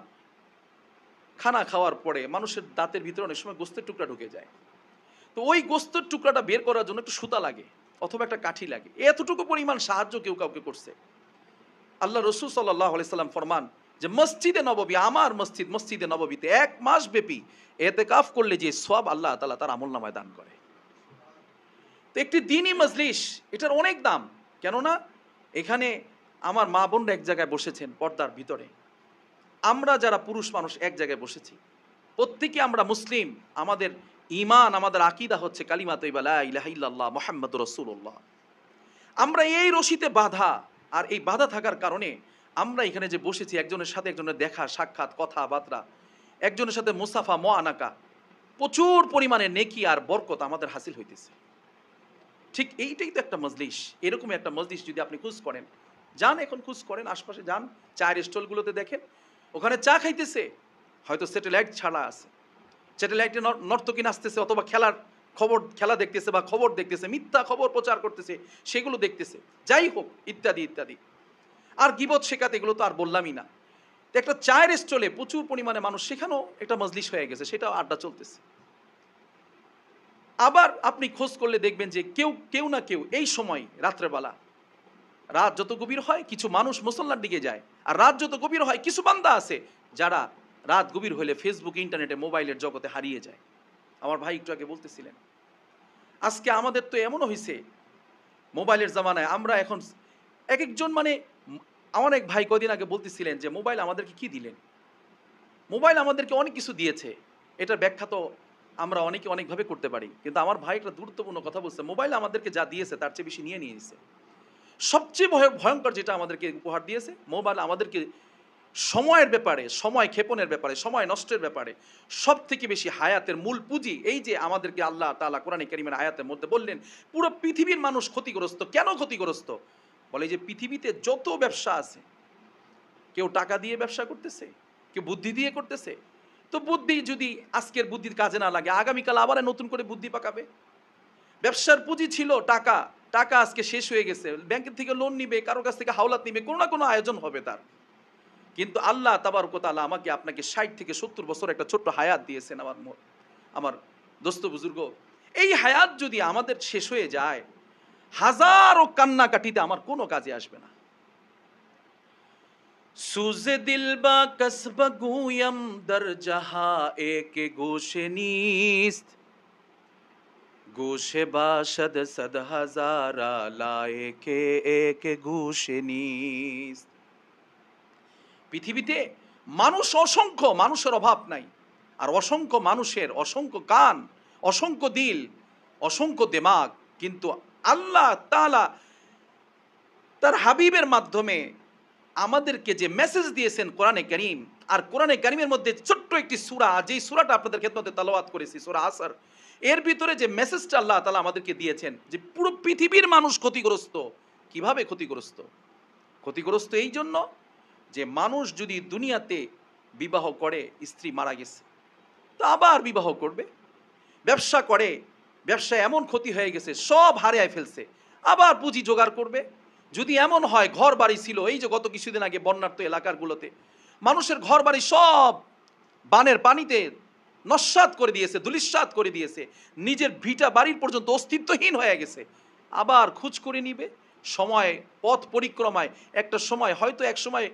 S1: খানা খাওয়ার পরে মানুষের দাঁতের ভিতরে অনেক সময় গোস্তের টুকরা ঢুকে যায়, তো ওই গোস্তের টুকরাটা বের করার জন্য একটু সুতা লাগে অথবা একটা কাঠি লাগে, এতটুকু পরিমাণ সাহায্য কেউ কাউকে করছে। আল্লাহ রসুল সাল্লাল্লাহু আলাইহি সাল্লাম ফরমান যে মসজিদে নববী, আমার মসজিদ মসজিদে নববীতে 1 মাস ব্যাপী এতেকাফ করলে যে সওয়াব আল্লাহ তাআলা তার আমলনামায় দান করে। তো একটি দ্বীনি মজলিস, এটার অনেক দাম। কেননা এখানে আমার মা বোনরা এক জায়গায় বসেছেন পর্দার ভিতরে, আমরা যারা পুরুষ মানুষ এক জায়গায় বসেছি, প্রত্যেকে আমরা মুসলিম, আমাদের ঈমান, আমাদের আকীদা হচ্ছে কালিমা তাইয়্যিবা লা ইলাহা ইল্লাল্লাহ মুহাম্মাদুর রাসূলুল্লাহ। আমরা এই রশিতে বাঁধা, আর এই বাঁধা থাকার কারণে আমরা এখানে যে বসেছি, একজনের সাথে একজনের দেখা সাক্ষাৎ, কথাবার্তা, একজনের সাথে মুসাফা মুআনাকা, প্রচুর পরিমাণে নেকি আর বরকত আমাদের হাসিল হইতেছে। ঠিক এইটাই তো একটা মজলিস। এরকম একটা মজলিস যদি আপনি খোঁজ করেন, যান এখন খোঁজ করেন, আশপাশে যান, চায়ের স্টলগুলোতে দেখেন, ওখানে চা খাইতেছে, হয়তো স্যাটেলাইট ছাড়া আছে, স্যাটেলাইটে নর্তকী নাচতেছে, অথবা খেলা দেখতেছে বা খবর দেখতেছে, মিথ্যা খবর প্রচার করতেছে, সেগুলো দেখতেছে, যাই হোক ইত্যাদি ইত্যাদি। আর গীবত শেখাতে, এগুলো তো আর বললামই না। তো একটা চায়ের স্টলে প্রচুর পরিমাণে মানুষ, সেখানেও একটা মজলিস হয়ে গেছে, সেটাও আড্ডা চলতেছে। আবার আপনি খোঁজ করলে দেখবেন যে কেউ না কেউ এই সময় রাত্রেবেলা, রাত যত গভীর হয় কিছু মানুষ মুসল্লার দিকে যায়, আর রাত যত গভীর হয় কিছু বান্দা আছে যারা রাত গভীর হলে ফেসবুক, ইন্টারনেটে, মোবাইলের জগতে হারিয়ে যায়। আমার ভাই একটু আগে বলতেছিলেন, আজকে আমাদের তো এমনও হয়েছে মোবাইলের জামানায় আমরা এখন এক একজন আমার এক ভাই কদিন আগে বলতেছিলেন যে মোবাইল আমাদেরকে কি দিলেন। মোবাইল আমাদেরকে অনেক কিছু দিয়েছে, এটার ব্যাখ্যা তো আমরা অনেকে অনেকভাবে করতে পারি, কিন্তু আমার ভাই একটা গুরুত্বপূর্ণ কথা বলছে, মোবাইল আমাদেরকে যা দিয়েছে তার চেয়ে বেশি নিয়ে নিয়েছে। সবচেয়ে ভয়ঙ্কর যেটা আমাদেরকে উপহার দিয়েছে, মোবাইল আমাদেরকে সময়ের ব্যাপারে, সময় ক্ষেপণের ব্যাপারে, সময় নষ্টের ব্যাপারে সব থেকে বেশি হায়াতের মূল পুঁজি, এই যে আমাদেরকে আল্লাহ তাআলা কোরআনে কারীমের আয়াতের মধ্যে বললেন পুরো পৃথিবীর মানুষ ক্ষতিগ্রস্ত। কেন ক্ষতিগ্রস্ত? বলে যে পৃথিবীতে যত ব্যবসা আছে, কেউ টাকা দিয়ে ব্যবসা করতেছে, কেউ বুদ্ধি দিয়ে করতেছে। তো বুদ্ধি যদি আজকের বুদ্ধির কাজে না লাগে, আগামীকাল আবার নতুন করে বুদ্ধি পাকাবে। ব্যবসার পুঁজি ছিল টাকা, টাকা আজকে শেষ হয়ে গেছে, ব্যাংকের থেকে লোন নিবে, কারোর কাছ থেকে হাওলাত নিবে, কোনো না কোনো আয়োজন হবে তার। কিন্তু আল্লাহ তাবারক ওয়া তাআলা আমাকে আপনাকে 60 থেকে 70 বছর একটা ছোট্ট হায়াত দিয়েছেন আমার দোস্ত বুজুর্গ। এই হায়াত যদি আমাদের শেষ হয়ে যায়, হাজারো কান্নাকাটিতে আমার কোনো কাজে আসবে না। সুজে দিল বা কসব গুয়ম দর জাহা এক গোশে নিস্ত, গোশে বাশদ সদ হাজারা লায়েকে এক গোশে নিস্ত। পৃথিবীতে মানুষ অসংখ্য, মানুষের অভাব নাই, আর অসংখ্য মানুষের অসংখ্য কান, অসংখ্য দিল, অসংখ্য দিমাগ, কিন্তু আল্লাহ তাআলা তার হাবিবের মাধ্যমে আমাদেরকে যে মেসেজ দিয়েছেন কোরআনে কারীম, আর কোরআনে কারীমের মধ্যে ছোট্ট একটি সূরা, যেই সূরাটা আপনাদের খেদমতে তেলাওয়াত করেছি, সূরা আসর, এর ভিতরে যে মেসেজটা আল্লাহ তাআলা আমাদেরকে দিয়েছেন যে পুরো পৃথিবীর মানুষ ক্ষতিগ্রস্ত। কিভাবে ক্ষতিগ্রস্ত? ক্ষতিগ্রস্ত এই জন্য যে মানুষ যদি দুনিয়াতে বিবাহ করে, স্ত্রী মারা গেছে, তো আবার বিবাহ করবে, ব্যবসা করে, ব্যবসায় এমন ক্ষতি হয়ে গেছে সব হারিয়ে ফেলছে, আবার পুঁজি জোগাড় করবে। যদি এমন হয় ঘর বাড়ি ছিল, এই যে গত কিছুদিন আগে বন্যার্ত এলাকাগুলোতে মানুষের ঘর বাড়ি সব বানের পানিতে নস্যাৎ করে দিয়েছে, ধূলিসাৎ করে দিয়েছে, নিজের ভিটা বাড়ির পর্যন্ত অস্তিত্বহীন হয়ে গেছে, আবার খোঁজ করে নিবে। সময় পথ পরিক্রমায় একটা সময় হয়তো এক সময়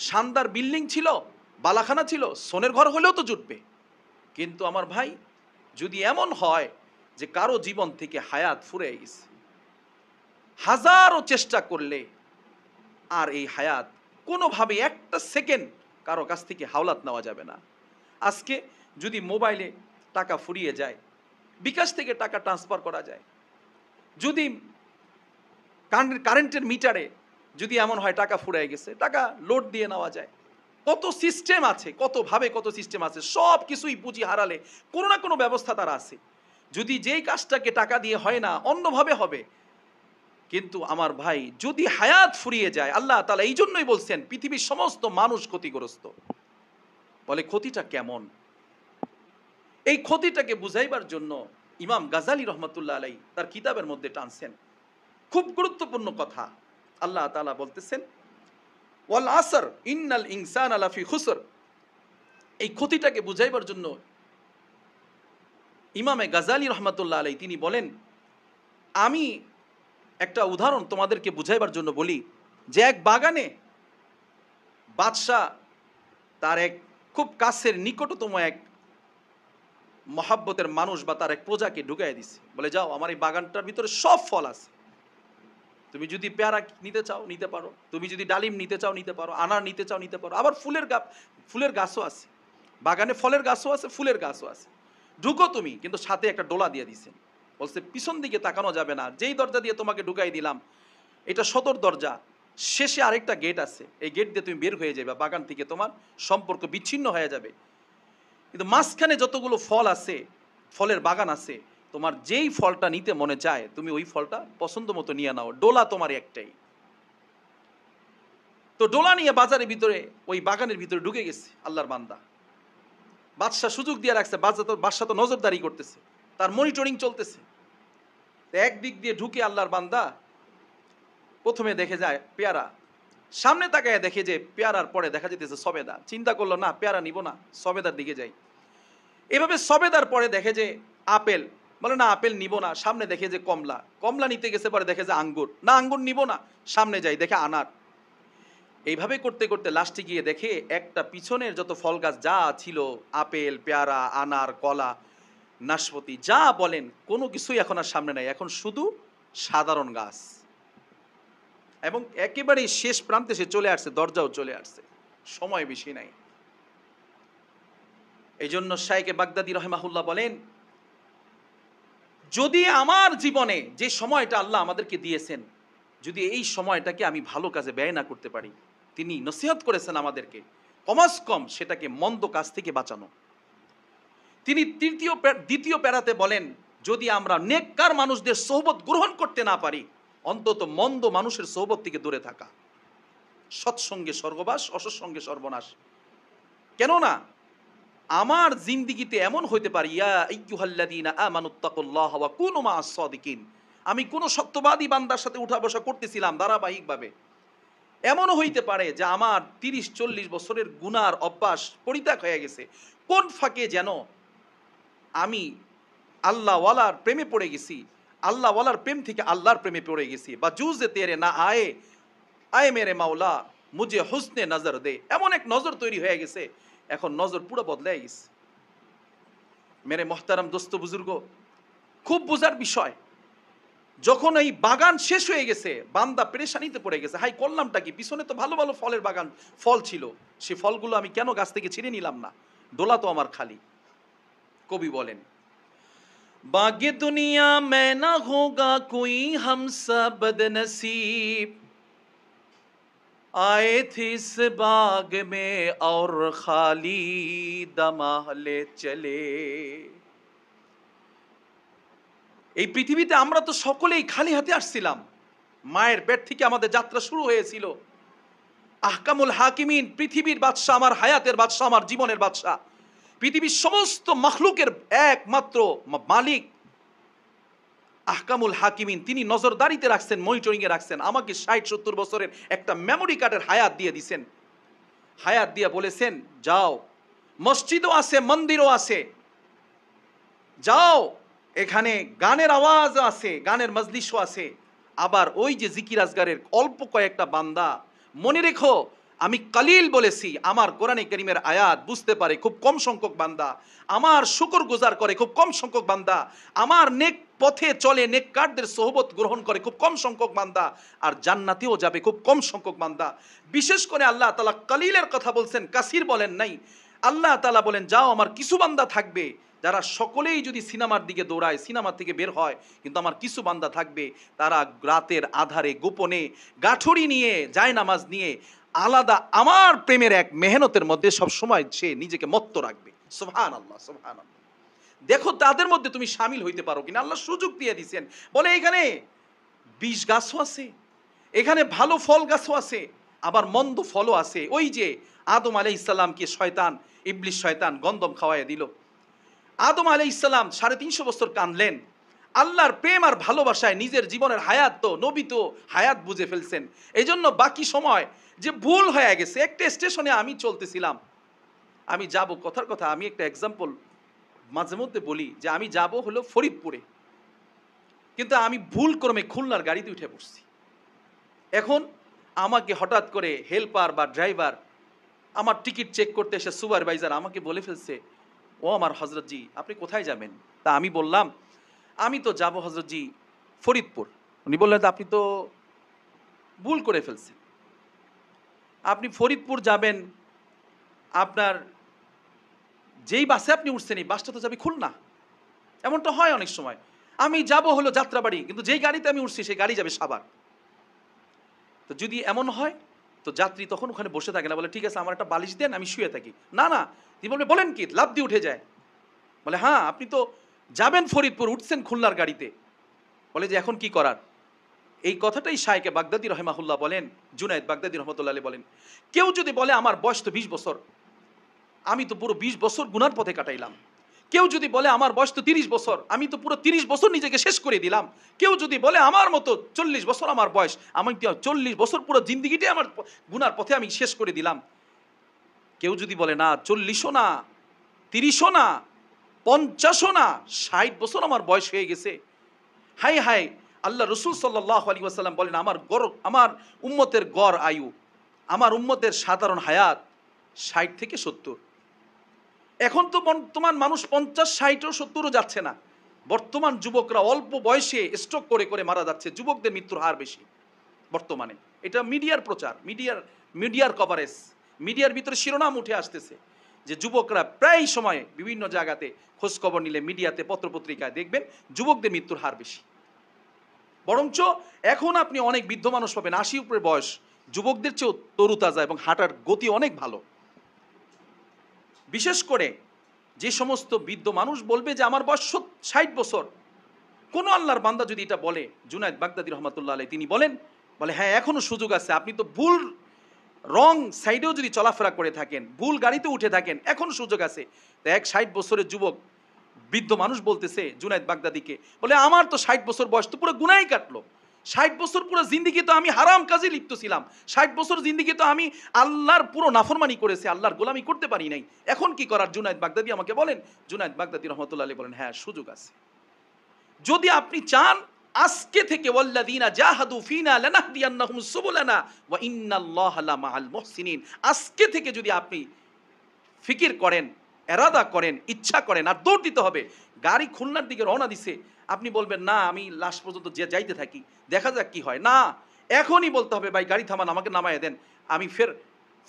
S1: শানদার বিল্ডিং ছিল, বালাখানা ছিল, সোনের ঘর হলেও তো জুটবে। কিন্তু আমার ভাই, যদি এমন হয় যে কারো জীবন থেকে হায়াত ফুরিয়ে গেছে, হাজারো চেষ্টা করলে আর এই হায়াত কোনোভাবে একটা সেকেন্ড কারো কাছ থেকে হাওলাত নেওয়া যাবে না। আজকে যদি মোবাইলে টাকা ফুরিয়ে যায়, বিকাশ থেকে টাকা ট্রান্সফার করা যায়, যদি কারেন্টের মিটারে যদি এমন হয় টাকা ফুরিয়ে গেছে, টাকা লোড দিয়ে নেওয়া যায়, কত সিস্টেম আছে, কতভাবে কত সিস্টেম আছে, সব কিছুই পুঁজি হারালে কোনো না কোনো ব্যবস্থা তার আছে। যদি যেই কাজটাকে টাকা দিয়ে হয় না, অন্যভাবে হবে। কিন্তু আমার ভাই, যদি হায়াত ফুরিয়ে যায়, আল্লাহ তাআলা এই জন্যই বলছেন পৃথিবীর সমস্ত মানুষ ক্ষতিগ্রস্ত। বলে ক্ষতিটা কেমন? এই ক্ষতিটাকে বুঝাইবার জন্য ইমাম গাজালি রহমতুল্লাহ আলাইহি তার কিতাবের মধ্যে টানছেন খুব গুরুত্বপূর্ণ কথা। আল্লাহ তাআলা বলতেছেন ওয়াল আসর ইন্নাল ইনসানা লাফি খুসর। এই ক্ষতিটাকে বুঝাইবার জন্য ইমামে গাজালি রহমতুল্লাহ আলাইহি তিনি বলেন, আমি একটা উদাহরণ তোমাদেরকে বুঝাইবার জন্য বলি, যে এক বাগানে বাদশাহ তার এক খুব কাছের নিকটতম এক মহাব্বতের মানুষ বা তার এক প্রজাকে ঢুকাই দিছে, বলে যাও, আমার এই বাগানটার ভিতরে সব ফল আছে, তুমি যদি পেয়ারা নিতে চাও নিতে পারো, তুমি যদি ডালিম নিতে চাও নিতে পারো, আনার নিতে চাও নিতে পারো, আবার ফুলের গাছও আছে, বাগানে ফলের গাছও আছে, ফুলের গাছও আছে, ঢুকো তুমি। কিন্তু সাথে একটা ডোলা দিয়ে দিছেন, বলছে পিছন দিকে তাকানো যাবে না, যেই দরজা দিয়ে তোমাকে ঢুকাই দিলাম এটা সদর দরজা, শেষে আরেকটা গেট আছে, এই গেট দিয়ে তুমি বের হয়ে যাবে, বাগান থেকে তোমার সম্পর্ক বিচ্ছিন্ন হয়ে যাবে। কিন্তু মাঝখানে যতগুলো ফল আছে, ফলের বাগান আছে, তোমার যেই ফলটা নিতে মনে চায় তুমি ওই ফলটা পছন্দ মতো নিয়ে নাও, ডোলা তোমার একটাই। তো ডোলা নিয়ে বাজারের ভিতরে ওই বাগানের ভিতরে ঢুকে গেছে আল্লাহর বান্দা। বাদশা সুযোগ দিয়ে রাখছে, বাদশা তো নজরদারি করতেছে, তার মনিটরিং চলতেছে। একদিক দিয়ে ঢুকে আল্লাহর বান্দা প্রথমে দেখে যায় পেয়ারা, সামনে তাকায় দেখে যে পেয়ারার পরে দেখা যেতেছে সবেদা, চিন্তা করলো না পেয়ারা নিব না, সবেদার দিকে যাই। এভাবে সবেদার পরে দেখে যে আপেল, বলে না আপেল নিব না, সামনে দেখে যে কমলা, কমলা নিতে গেছে পরে দেখে যে আঙ্গুর, না আঙ্গুর নিব না, সামনে যাই দেখে আনার। এইভাবে করতে করতে লাস্টে গিয়ে দেখে একটা পিছনের যত ফল গাছ যা ছিল, আপেল, পেয়ারা, আনার, কলা, নাশপাতি যা বলেন, কোনো কিছুই এখন আর সামনে নাই, এখন শুধু সাধারণ গাছ। এবং একেবারেই শেষ প্রান্তে সে চলে আসছে, দরজাও চলে আসছে, সময় বেশি নাই। এই জন্য শাইখে বাগদাদি রহিমাহুল্লাহ বলেন, যদি আমার জীবনে যে সময়টা আল্লাহ আমাদেরকে দিয়েছেন, যদি এই সময়টাকে আমি ভালো কাজে ব্যয় না করতে পারি, তিনি নসিহত করেছেন আমাদেরকে কমাস কম সেটাকে মন্দ কাজ থেকে বাঁচানো। তিনি দ্বিতীয় প্যারাতে বলেন, যদি আমরা নেককার মানুষদের সোহবত গ্রহণ করতে না পারি, অন্তত মন্দ মানুষের সোহবত থেকে দূরে থাকা। সৎসঙ্গে স্বর্গবাস, অসৎসঙ্গে সর্বনাশ। কেননা আমার জিন্দিগিতে এমন হইতে পারে, ইয়া আইয়ুহাল্লাযীনা আমানুত্তাকুল্লাহ ওয়া কুনু মা'আস সাদিকিন, আমি কোন সত্যবাদী বান্দার সাথে উঠা বসা করতেছিলাম ধারাবাহিকভাবে, এমনও হইতে পারে যে আমার 30-40 বছরের গুনার অভ্যাস পরিত্যাগ হয়ে গেছে, কোন ফাঁকে যেন আমি আল্লাহওয়ালার প্রেমে পড়ে গেছি, আল্লাহওয়ালার প্রেম থেকে আল্লাহর প্রেমে পড়ে গেছি, বা জুজে তেরে না আয়ে আয়ে মেরে মাওলা মুঝে হুসনে নজর দে, এমন এক নজর তৈরি হয়ে গেছে, এখন নজর পুরো বদলে গেছে। মেরে মোহতারাম দোস্ত বুজুর্গ, খুব বোঝার বিষয়, যখন এই বাগান শেষ হয়ে গেছে, বান্দা পেরেশানিতে পড়ে গেছে, হাই করলামটা কি, পিছনে তো ভালো ভালো ফলের বাগান, ফল ছিল, সে ফলগুলো আমি কেন গাছ থেকে ছিঁড়ে নিলাম না, ডোলা তো আমার খালি। কবি বলেন, बागी दुनिया में ना होगा कोई हमसा बदनसीब, आए थे इस बाग में और खाली दमाहले चले। এই পৃথিবীতে আমরা তো সকলেই খালি হাতে আসছিলাম। মায়ের পেট থেকে আমাদের যাত্রা শুরু হয়েছিল। আহকামুল হাকিমিন, পৃথিবীর বাদশা, আমার হায়াতের বাদশা, আমার জীবনের বাদশা, পৃথিবীর সমস্ত মাখলুকের একমাত্র মালিক আহকামুল হাকিমিন, তিনি নজরদারিতে রাখছেন, মনিটরিং এ রাখছেন। আমাকে 60-70 বছরের একটা মেমোরি কার্ডের হায়াত দিয়ে দিছেন। হায়াত দিয়ে বলেছেন যাও, মসজিদও আছে, মন্দিরও আছে, যাও, এখানে গানের আওয়াজ আছে, গানের মজলিসও আছে। আবার ওই যে জিকির আজগারের অল্প কয়েকটা বান্দা, মনে রেখো আমি কালিল বলেছি, আমার কোরআনে কারীমের আয়াত বুঝতে পারে খুব কম সংখ্যক বান্দা, আমার শুকর গুজার করে খুব কম সংখ্যক বান্দা, আমার নেক পথে চলে, নেককারদের সোহবত গ্রহণ করে খুব কম সংখ্যক বান্দা, আর জান্নাতেও যাবে খুব কম সংখ্যক বান্দা। বিশেষ করে আল্লাহ তাআলা কালিলের কথা বলছেন, কাসির বলেন নাই। আল্লাহ তাআলা বলেন যাও, আমার কিছু বান্দা থাকবে যারা সকলেই যদি সিনেমার দিকে দৌড়ায়, সিনেমা থেকে বের হয়, কিন্তু আমার কিছু বান্দা থাকবে তারা রাতের আধারে গোপনে গাঠুরি নিয়ে, জায়নামাজ নিয়ে, আলাদা আমার প্রেমের এক মেহনতের মধ্যে সব সময় সে নিজেকে মত্ত রাখবে। সুবহানাল্লাহ, সুবহানাল্লাহ। দেখো তাদের মধ্যে তুমি শামিল হইতে পারো কিনা। আল্লাহ সুযোগ দিয়ে দিয়েছেন। বলে এখানে বিষ গাছও আছে, এখানে ভালো ফল গাছও আছে, আবার মন্দ ফলও আছে। ওই যে আদম আলাইহিস সালামকে শয়তান, ইবলিস শয়তান গন্ধম খাওয়াইয়া দিল। আদম আলাইহিস সালাম 350 বছর কাঁদলেন। আল্লাহর প্রেম আর ভালোবাসায় নিজের জীবনের হায়াত, তো নবী তো হায়াত বুঝে ফেলছেন। এই জন্য বাকি সময় যে ভুল হয়ে গেছে, একটা স্টেশনে আমি চলতেছিলাম, আমি যাব, কথার কথা আমি একটা এক্সাম্পল মাঝে মধ্যে বলি যে আমি যাব হলো ফরিদপুরে, কিন্তু আমি ভুল ক্রমে খুলনার গাড়িতে উঠে পড়ছি। এখন আমাকে হঠাৎ করে হেল্পার বা ড্রাইভার, আমার টিকিট চেক করতে এসে সুপারভাইজার আমাকে বলে ফেলছে, ও আমার হজরতজি আপনি কোথায় যাবেন? তা আমি বললাম আমি তো যাব হজরতজি ফরিদপুর। উনি বললেন আপনি তো ভুল করে ফেলছেন, আপনি ফরিদপুর যাবেন, আপনার যেই বাসে আপনি উঠছেন এই বাসটা তো যাবে খুলনা। এমনটা হয় অনেক সময়। আমি যাব হলো যাত্রাবাড়ি, কিন্তু যেই গাড়িতে আমি উঠছি সেই গাড়ি যাবে সাভার। তো যদি এমন হয় তো যাত্রী তখন ওখানে বসে থাকে না, বলে ঠিক আছে আমার একটা বালিশ দেন আমি শুয়ে থাকি। না না, তিনি বলবে বলেন কি, লাফ দিয়ে উঠে যায়। বলে হ্যাঁ আপনি তো যাবেন ফরিদপুর, উঠছেন খুলনার গাড়িতে। বলে যে এখন কি করার? এই কথাটাই শায়েখে বাগদাদী রহিমাহুল্লাহ বলেন, জুনায়েদ বাগদাদী রহমতুল্লাহ আলাইহি বলেন, কেউ যদি বলে আমার বয়স তো 20 বছর, আমি তো পুরো 20 বছর গুনার পথে কাটাইলাম। কেউ যদি বলে আমার বয়স তো 30 বছর, আমি তো পুরো 30 বছর নিজেকে শেষ করে দিলাম। কেউ যদি বলে আমার মতো 40 বছর আমার বয়স, আমি 40 বছর পুরো জিন্দিগিটাই আমার গুনার পথে আমি শেষ করে দিলাম। কেউ যদি বলে না 40ও না, 30ও না, 50ও না, 60 বছর আমার বয়স হয়ে গেছে, হাই হাই, আল্লাহ রসুল সাল্লাল্লাহু আলাইহি ওয়াসাল্লাম বলেন আমার উম্মতের গড় আয়ু, আমার উম্মতের সাধারণ হায়াত 60 থেকে 70। এখন তো বর্তমান মানুষ 50, 60 ও 70ও যাচ্ছে না। বর্তমান যুবকরা অল্প বয়সে স্ট্রোক করে করে মারা যাচ্ছে। যুবকদের মৃত্যুর হার বেশি বর্তমানে। এটা মিডিয়ার প্রচার, মিডিয়ার কভারেজ, মিডিয়ার ভিতরে শিরোনাম উঠে আসতেছে যে যুবকরা প্রায় সময় বিভিন্ন জায়গাতে খোঁজ খবর নিলে, মিডিয়াতে, পত্রপত্রিকায় দেখবেন যুবকদের মৃত্যুর হার বেশি। বরঞ্চ এখন আপনি অনেক বৃদ্ধ মানুষ পাবেন 80 উপরে বয়স, যুবকদের চেয়েও তরুতাজা এবং হাঁটার গতি অনেক ভালো। বিশেষ করে যে সমস্ত বৃদ্ধ মানুষ বলবে যে আমার বয়স 60 বছর, কোন আল্লাহর বান্দা যদি এটা বলে, জুনায়েদ বাগদাদী রহমাতুল্লাহ আলাইহি তিনি বলেন, বলে হ্যাঁ এখনো সুযোগ আছে, আপনি তো ভুল রং সাইডেও যদি চলাফেরা করে থাকেন, ভুল গাড়িতে উঠে থাকেন, এখন সুযোগ আছে। তো এক 60 বছরের যুবক বৃদ্ধ মানুষ বলতেছে জুনায়েদ বাগদাদীকে, বলে আমার তো 60 বছর বয়স, তো পুরো গুনাই কাটলো। 60 বছর পুরো জিন্দিগি তো আমি হারাম কাজে লিপ্ত ছিলাম, 60 বছর জিন্দিগি তো আমি আল্লাহর পুরো নাফরমানি করেছি, আল্লাহর গোলামি করতে পারি নাই, এখন কি করার? জুনায়েদ বাগদাদী আমাকে বলেন। জুনায়েদ বাগদাদী রহমাতুল্লাহ আলাইহি বলেন হ্যাঁ সুযোগ আছে। যদি আপনি চান আজকে থেকে ওয়াল্লাযীনা জাহাদু ফিনা লানাহদিয়ান্নাহুম সুবুলানা ওয়া ইন্নাল্লাহা লামাআল মুহসিনিন, আজকে থেকে যদি আপনি ফিকির করেন, এরাদা করেন, ইচ্ছা করেন, আর দৌড় দিতে হবে। গাড়ি খুলনার দিকে রওনা দিছে, আপনি বলবেন না আমি লাস্ট পর্যন্ত যে যাইতে থাকি, দেখা যাক কি হয়। না, এখনই বলতে হবে ভাই গাড়ি থামান, আমাকে নামায় দেন। আমি ফের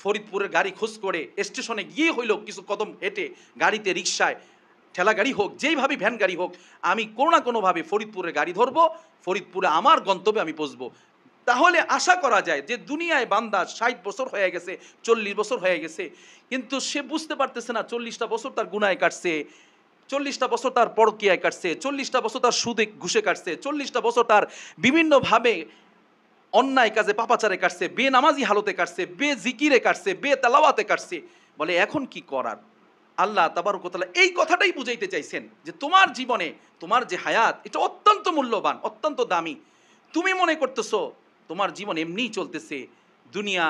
S1: ফরিদপুরের গাড়ি খোঁজ করে স্টেশনে গিয়ে হইল কিছু কদম হেঁটে, গাড়িতে, রিক্সায়, ঠেলা গাড়ি হোক, যেইভাবে ভ্যান গাড়ি হোক, আমি কোনো না কোনোভাবে ফরিদপুরে গাড়ি ধরবো, ফরিদপুরে আমার গন্তব্যে আমি পৌঁছবো। তাহলে আশা করা যায় যে দুনিয়ায় বান্দা 60 বছর হয়ে গেছে, 40 বছর হয়ে গেছে, কিন্তু সে বুঝতে পারতেছে না 40টা বছর তার গুনায় কাটছে, 40টা বছর তার পরকীয়ায় কাটছে, 40টা বছর তার সুদে ঘুষে কাটছে, 40টা বছর তার বিভিন্নভাবে অন্যায় কাজে পাপাচারে কাটছে, বেনামাজি হালতে কাটছে, জিকিরে কাটছে, তেলাওয়াতে কাটছে। বলে এখন কি করার? আল্লাহ তাবারক ওয়া তাআলা এই কথাটাই বুঝাইতে চাইছেন যে তোমার জীবনে তোমার যে হায়াত, এটা অত্যন্ত মূল্যবান, অত্যন্ত দামি। তুমি মনে করতেছো তোমার জীবন এমনিই চলতেছে, দুনিয়া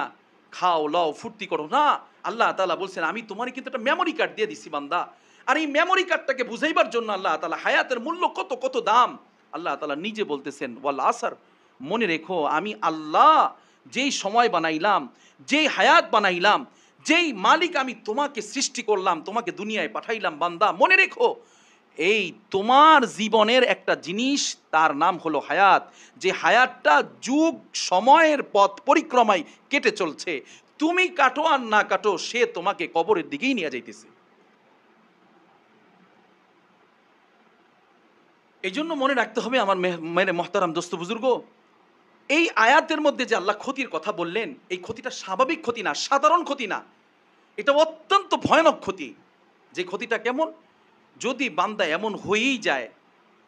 S1: খাও লও ফুর্তি করো, না। আল্লাহ তাআলা বলছেন আমি তোমার কিন্তু একটা মেমোরি কার্ড দিয়ে দিছি বান্দা। আর এই মেমোরি কার্ডটাকে বুঝাইবার জন্য আল্লাহ তাআলা হায়াতের মূল্য কত কত দাম আল্লাহ তাআলা নিজে বলতেছেন, ওয়াল আসর, মনে রেখো আমি আল্লাহ যেই সময় বানাইলাম, যেই হায়াত বানাইলাম, যেই মালিক আমি তোমাকে সৃষ্টি করলাম, তোমাকে দুনিয়ায় পাঠাইলাম বান্দা, মনে রেখো এই তোমার জীবনের একটা জিনিস, তার নাম হলো হায়াত। যে হায়াতটা যুগ সময়ের পথ পরিক্রমায় কেটে চলছে, তুমি কাটো আর না কাটো, সে তোমাকে কবরের দিকেই নিয়ে যাইতেছে। এই জন্য মনে রাখতে হবে আমার মেরে মহতারাম দোস্ত বুজুর্গ, এই আয়াতের মধ্যে যে আল্লাহ ক্ষতির কথা বললেন, এই ক্ষতিটা স্বাভাবিক ক্ষতি না, সাধারণ ক্ষতি না, এটা অত্যন্ত ভয়ানক ক্ষতি। যে ক্ষতিটা কেমন? যদি বান্দা এমন হয়েই যায়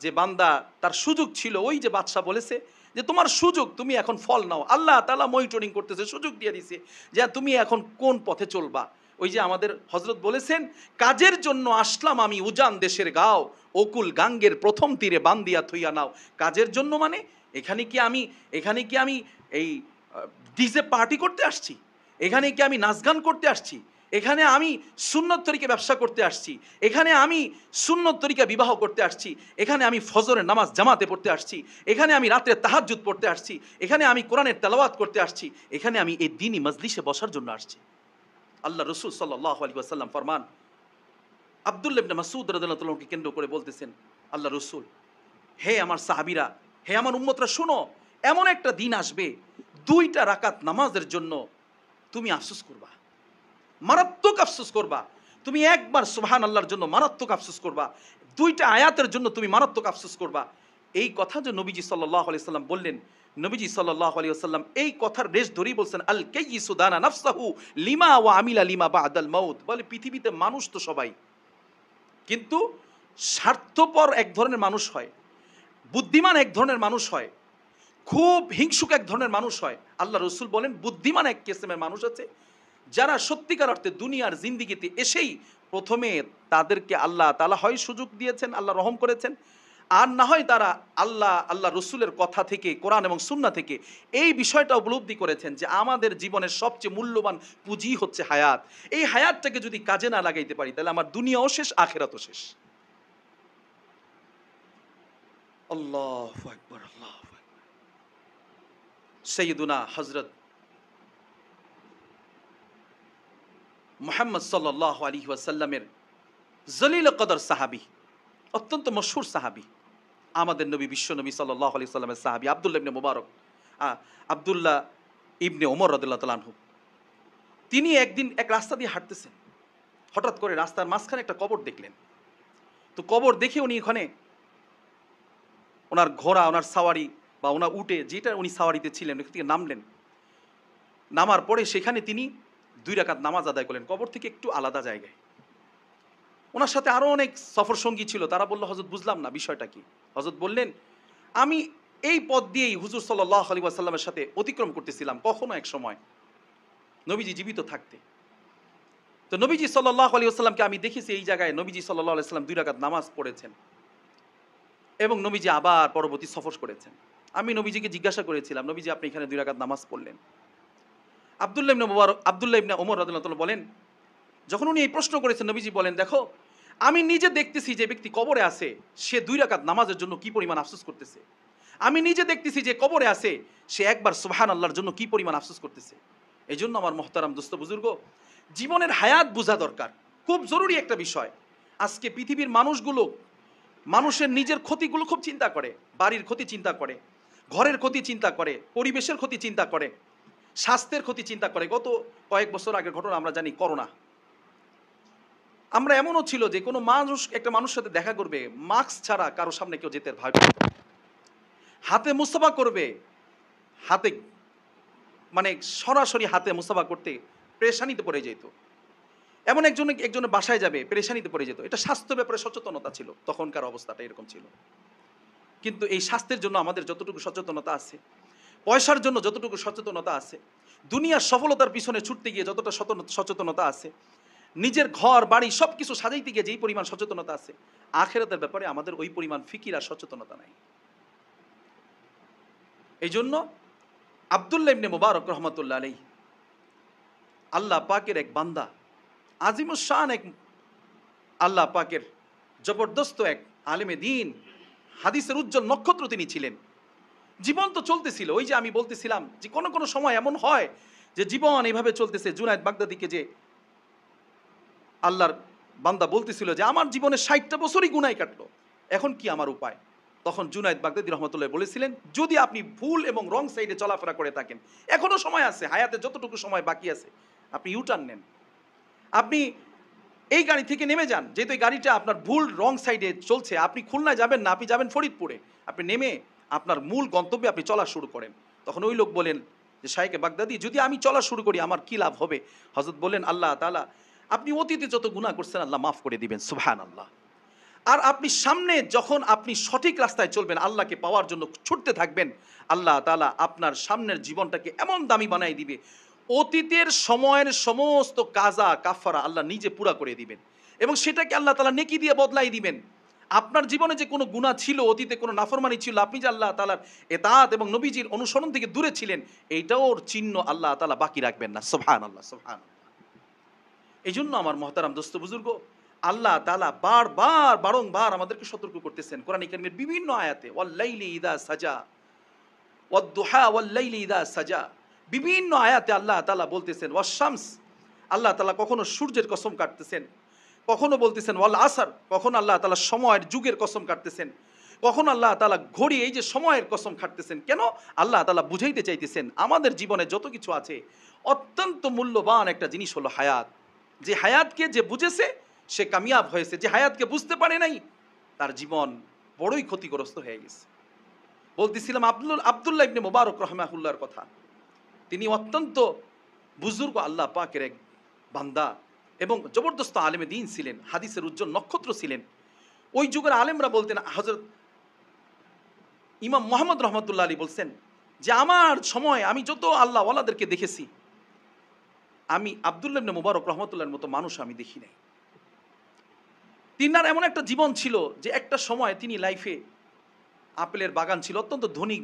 S1: যে বান্দা তার সুযোগ ছিল, ওই যে বাদশা বলেছে যে তোমার সুযোগ, তুমি এখন ফল নাও, আল্লাহ তাআলা মনিটরিং করতেছে, সুযোগ দিয়ে দিছে যে তুমি এখন কোন পথে চলবা। ওই যে আমাদের হযরত বলেছেন, কাজের জন্য আসলাম আমি উজান দেশের গাও, অকুল গাঙ্গের প্রথম তীরে বান্দিয়া থইয়া নাও। কাজের জন্য মানে এখানে কি আমি এই ডিজে পার্টি করতে আসছি? এখানে কি আমি নাচ গান করতে আসছি? এখানে আমি সুন্নত তরিকে ব্যবসা করতে আসছি? এখানে আমি সুন্নত তরিকা বিবাহ করতে আসছি? এখানে আমি ফজরের নামাজ জামাতে পড়তে আসছি? এখানে আমি রাতে তাহাজ্জুদ পড়তে আসছি? এখানে আমি কোরআনের তেলাওয়াত করতে আসছি? এখানে আমি এই দ্বীনি মজলিসে বসার জন্য আসছি? আল্লাহ রাসূল সাল্লাল্লাহু আলাইহি ওয়াসাল্লাম ফরমান, আব্দুল্লাহ ইবনে মাসউদ রাদিয়াল্লাহু তাআলাকে কেন্দ্র করে বলতেছেন আল্লাহ রাসূল, হে আমার সাহাবীরা, হে আমার উম্মতরা, শোনো, এমন একটা দিন আসবে 2টা রাকাত নামাজের জন্য তুমি আফসোস করবা, মারাত্মক আফসোস করবা। তুমি একবার সুবহানাল্লাহর জন্য মারাত্মক আফসোস করবা, 2টা আয়াতের জন্য তুমি মারাত্মক আফসোস করবা। এই কথা যে নবীজি সাল্লাল্লাহু আলাইহি সাল্লাম বললেন, নবীজি সাল্লাল্লাহু আলাইহি ওয়াসাল্লাম এই কথার রেশ ধরেই বলছেন, আল কাইয়িসু দানা নাফসাহু লিমা ওয়া আমিলা লিমা বাদাল মাউত। বলে পৃথিবীতে মানুষ তো সবাই, কিন্তু স্বার্থপর এক ধরনের মানুষ হয়, বুদ্ধিমান এক ধরনের মানুষ হয়, খুব হিংসুক এক ধরনের মানুষ হয়। আল্লাহ রসুল বলেন বুদ্ধিমান এক কিসমের মানুষ আছে, যারা সত্যিকার অর্থে দুনিয়ার জিন্দিগিতে এসেই প্রথমে তাদেরকে আল্লাহ তাআলা হয় সুযোগ দিয়েছেন, আল্লাহ রহম করেছেন, আর না হয় তারা আল্লাহ রসুলের কথা থেকে, কোরআন এবং সুন্নাহ থেকে এই বিষয়টা উপলব্ধি করেছেন যে আমাদের জীবনের সবচেয়ে মূল্যবান পুঁজি হচ্ছে হায়াত। এই হায়াতটাকে যদি কাজে না লাগাইতে পারি, তাহলে আমার দুনিয়াও শেষ, আখিরাতও শেষ। আল্লাহু আকবার, আল্লাহু আকবার। সৈয়দুনা হযরত মুহাম্মদ সাল্লাল্লাহু আলাইহি ওয়াসাল্লামের জলিল কদর সাহাবী, অত্যন্ত মশহুর সাহাবী, আমাদের নবী বিশ্বনবী সাল্লাল্লাহু আলাইহি ওয়াসাল্লামের সাহাবী আব্দুল্লাহ ইবনে মুবারক, আব্দুল্লাহ ইবনে ওমর রাদিয়াল্লাহু তাআলা আনহু। তিনি একদিন এক রাস্তা দিয়ে হাঁটতেছেন, হঠাৎ করে রাস্তার মাঝখানে একটা কবর দেখলেন। তো কবর দেখে উনি ওখানে ওনার ঘোড়া, ওনার সাওয়ারি বা ওনার উটে, যেটা উনি সাওয়ারিতে ছিলেন, ওখান থেকে নামলেন। নামার পরে সেখানে তিনি 2 রাকাত নামাজ আদায় করলেন, কবর থেকে একটু আলাদা জায়গায়। ওনার সাথে আরও অনেক সফর সঙ্গী ছিল, তারা বলল, হযরত বুঝলাম না বিষয়টা কি। হযরত বললেন, আমি এই পথ দিয়েই হুজুর সাল্লাল্লাহু আলাইহি ওয়াসাল্লামের সাথে অতিক্রম করতেছিলাম কখনো এক সময় নবীজি জীবিত থাকতে। তো নবীজি সাল্লাল্লাহু আলাইহি ওয়াসাল্লামকে আমি দেখেছি এই জায়গায় নবীজি সাল্লাল্লাহু আলাইহি ওয়াসাল্লাম 2 রাকাত নামাজ পড়েছেন এবং নবীজি আবার পরবর্তী সফর করেছেন। আমি নবীজিকে জিজ্ঞাসা করেছিলাম, নবীজি আপনি এখানে 2 রাকাত নামাজ পড়লেন? আব্দুল্লাহ ইবনে ওমর রাদিয়াল্লাহু তাআলা বলেন, যখন উনি এই প্রশ্ন করেছেন, নবীজি বলেন, দেখো আমি নিজে দেখতেছি যে ব্যক্তি কবরে আছে, সে 2 রাকাত নামাজের জন্য কি পরিমাণ আফসোস করতেছে। আমি নিজে দেখতেছি যে কবরে আছে, সে একবার সুবহানাল্লাহর জন্য কি পরিমাণ আফসোস করতেছে। এই জন্য আমার মহতারাম দোস্ত বুজুর্গ, জীবনের হায়াত বোঝা দরকার, খুব জরুরি একটা বিষয়। আজকে পৃথিবীর মানুষগুলো মানুষের নিজের ক্ষতিগুলো খুব চিন্তা করে, বাড়ির ক্ষতি চিন্তা করে, ঘরের ক্ষতি চিন্তা করে, পরিবেশের ক্ষতি চিন্তা করে, স্বাস্থ্যের ক্ষতি চিন্তা করে। গত কয়েক বছর আগের ঘটনা আমরা জানি, করোনা। আমরা এমনও ছিল যে কোনো মানুষ একটা মানুষের সাথে দেখা করবে, মাস্ক ছাড়া কারো সামনে কেউ যেতে ভয় পেত। হাতে মুসাফা করবে, হাতে মানে সরাসরি হাতে মুসাফা করতে পেরেশানিতে পড়ে যেত। এমন একজনের বাসায় যাবে, পেরেশানিতে পড়ে যেত। এটা স্বাস্থ্য ব্যাপারে সচেতনতা ছিল, তখনকার অবস্থাটা এরকম ছিল। কিন্তু এই স্বাস্থ্যের জন্য আমাদের যতটুকু সচেতনতা আছে, পয়সার জন্য যতটুকু সচেতনতা আছে, দুনিয়ার সফলতার পিছনে ছুটতে গিয়ে যতটা সচেতনতা আছে, নিজের ঘর বাড়ি সব কিছু সাজাইতে গিয়ে যেই পরিমাণ সচেতনতা আছে, আখিরাতের ব্যাপারে আমাদের ওই পরিমাণ ফিকির আর সচেতনতা নাই। এই জন্য আব্দুল্লাহ ইবনে মুবারক রহমতুল্লাহ আলাইহি, আল্লাহ পাকের এক বান্দা, আজিমুস শান এক আল্লাহ পাকের জবরদস্ত এক আলেমে দিন, হাদিসের উজ্জ্বল নক্ষত্র তিনি ছিলেন। জীবন তো চলতেছিল, ওই যে আমি বলতেছিলাম যে কোনো কোনো সময় এমন হয় যে জীবন এইভাবে চলতেছে। জুনায়েদ বাগদাদিকে যে আল্লাহর বান্দা বলতেছিল যে আমার জীবনে 60টা বছরই গুনাহ কাটলো, এখন কি আমার উপায়? তখন জুনায়েদ বাগদাদি রহমতুল্লাহ বলেছিলেন, যদি আপনি ভুল এবং রং সাইডে চলাফেরা করে থাকেন, এখনো সময় আছে, হায়াতে যতটুকু সময় বাকি আছে, আপনি ইউটার্ন নেন। আপনি এই গাড়ি থেকে নেমে যান, যেহেতু এই গাড়িটা আপনার ভুল রং সাইডে চলছে, আপনি খুলনায় যাবেন না, আপনি যাবেন ফরিদপুরে, আপনি নেমে আপনার মূল গন্তব্যে আপনি চলা শুরু করেন। তখন ওই লোক বলেন যে শাইখে বাগদাদি, যদি আমি চলা শুরু করি আমার কি লাভ হবে? হযরত বললেন, আল্লাহ তাআলা আপনি অতীতে যত গুনাহ করছেন আল্লাহ মাফ করে দিবেন, সুবহানাল্লাহ। আর আপনি সামনে যখন আপনি সঠিক রাস্তায় চলবেন, আল্লাহকে পাওয়ার জন্য ছুটতে থাকবেন, আল্লাহ তাআলা আপনার সামনের জীবনটাকে এমন দামি বানাই দিবে, অতীতের সময়ের সমস্ত কাজা কাফারা আল্লাহ নিজে পুরা করে দিবেন, এবং সেটাকে আল্লাহ তাআলা নেকি দিয়ে বদলাই দিবেন। আপনার জীবনে যে কোনো গুনাহ ছিল, অতীতে কোনো নাফরমানি ছিল, আপনি যে আল্লাহ তাআলার ইতাআত এবং নবীজির অনুসরণ থেকে দূরে ছিলেন, এইটাও চিহ্ন আল্লাহ তাআলা বাকি রাখবেন না। সুবহানাল্লাহ, সুবহানাল্লাহ। এই জন্য আমার মহতারাম দোস্ত বুজুর্গ, আল্লাহ তাআলা বারবার বারংবার আমাদেরকে সতর্ক করতেছেন কোরআন কারীমের বিভিন্ন আয়াতে, ওয়াল্লাইলি ইযা সাজা ওয়াদ-দুহা ওয়াল্লাইলি ইযা সাজা, বিভিন্ন আয়াতে আল্লাহ তাআলা বলতেছেন ওয়াশ-শামস, আল্লাহ তাআলা কখনো সূর্যের কসম কাটতেছেন, কখনো বলতেছেন ওয়াল আসর, কখনো আল্লাহ তাআলা সময়ের যুগের কসম কাটতেছেন, কখনো আল্লাহ তাআলা ঘড়ি, এই যে সময়ের কসম খাটতেছেন। কেন? আল্লাহ তাআলা বুঝাইতে চাইতেছেন আমাদের জীবনে যত কিছু আছে অত্যন্ত মূল্যবান একটা জিনিস হলো হায়াত। যে হায়াতকে যে বুঝেছে সে কামিয়াব হয়েছে, যে হায়াতকে বুঝতে পারে নাই তার জীবন বড়ই ক্ষতিগ্রস্ত হয়ে গেছে। বলতেছিলাম আব্দুল্লাহ ইবনে মুবারক রাহিমাহুল্লাহর কথা। তিনি অত্যন্ত বুজুর্গ আল্লাহ পাকের এক বান্দা এবং জবরদস্ত আলেমে দ্বীন ছিলেন, হাদিসের উজ্জ্বল নক্ষত্র ছিলেন। ওই যুগের আলেমরা বলতেন, হযরত ইমাম মুহাম্মদ রহমতুল্লাহ আলী বলছেন যে আমার সময় আমি যত আল্লাহ ওয়ালাদেরকে দেখেছি, আমি আব্দুল্লাহ ইবনে মুবারক রহমতুল্লাহর মতো মানুষ আমি দেখি নাই। তিনার এমন একটা জীবন ছিল যে একটা সময় তিনি লাইফে আপেলের বাগান ছিল, অত্যন্ত ধনী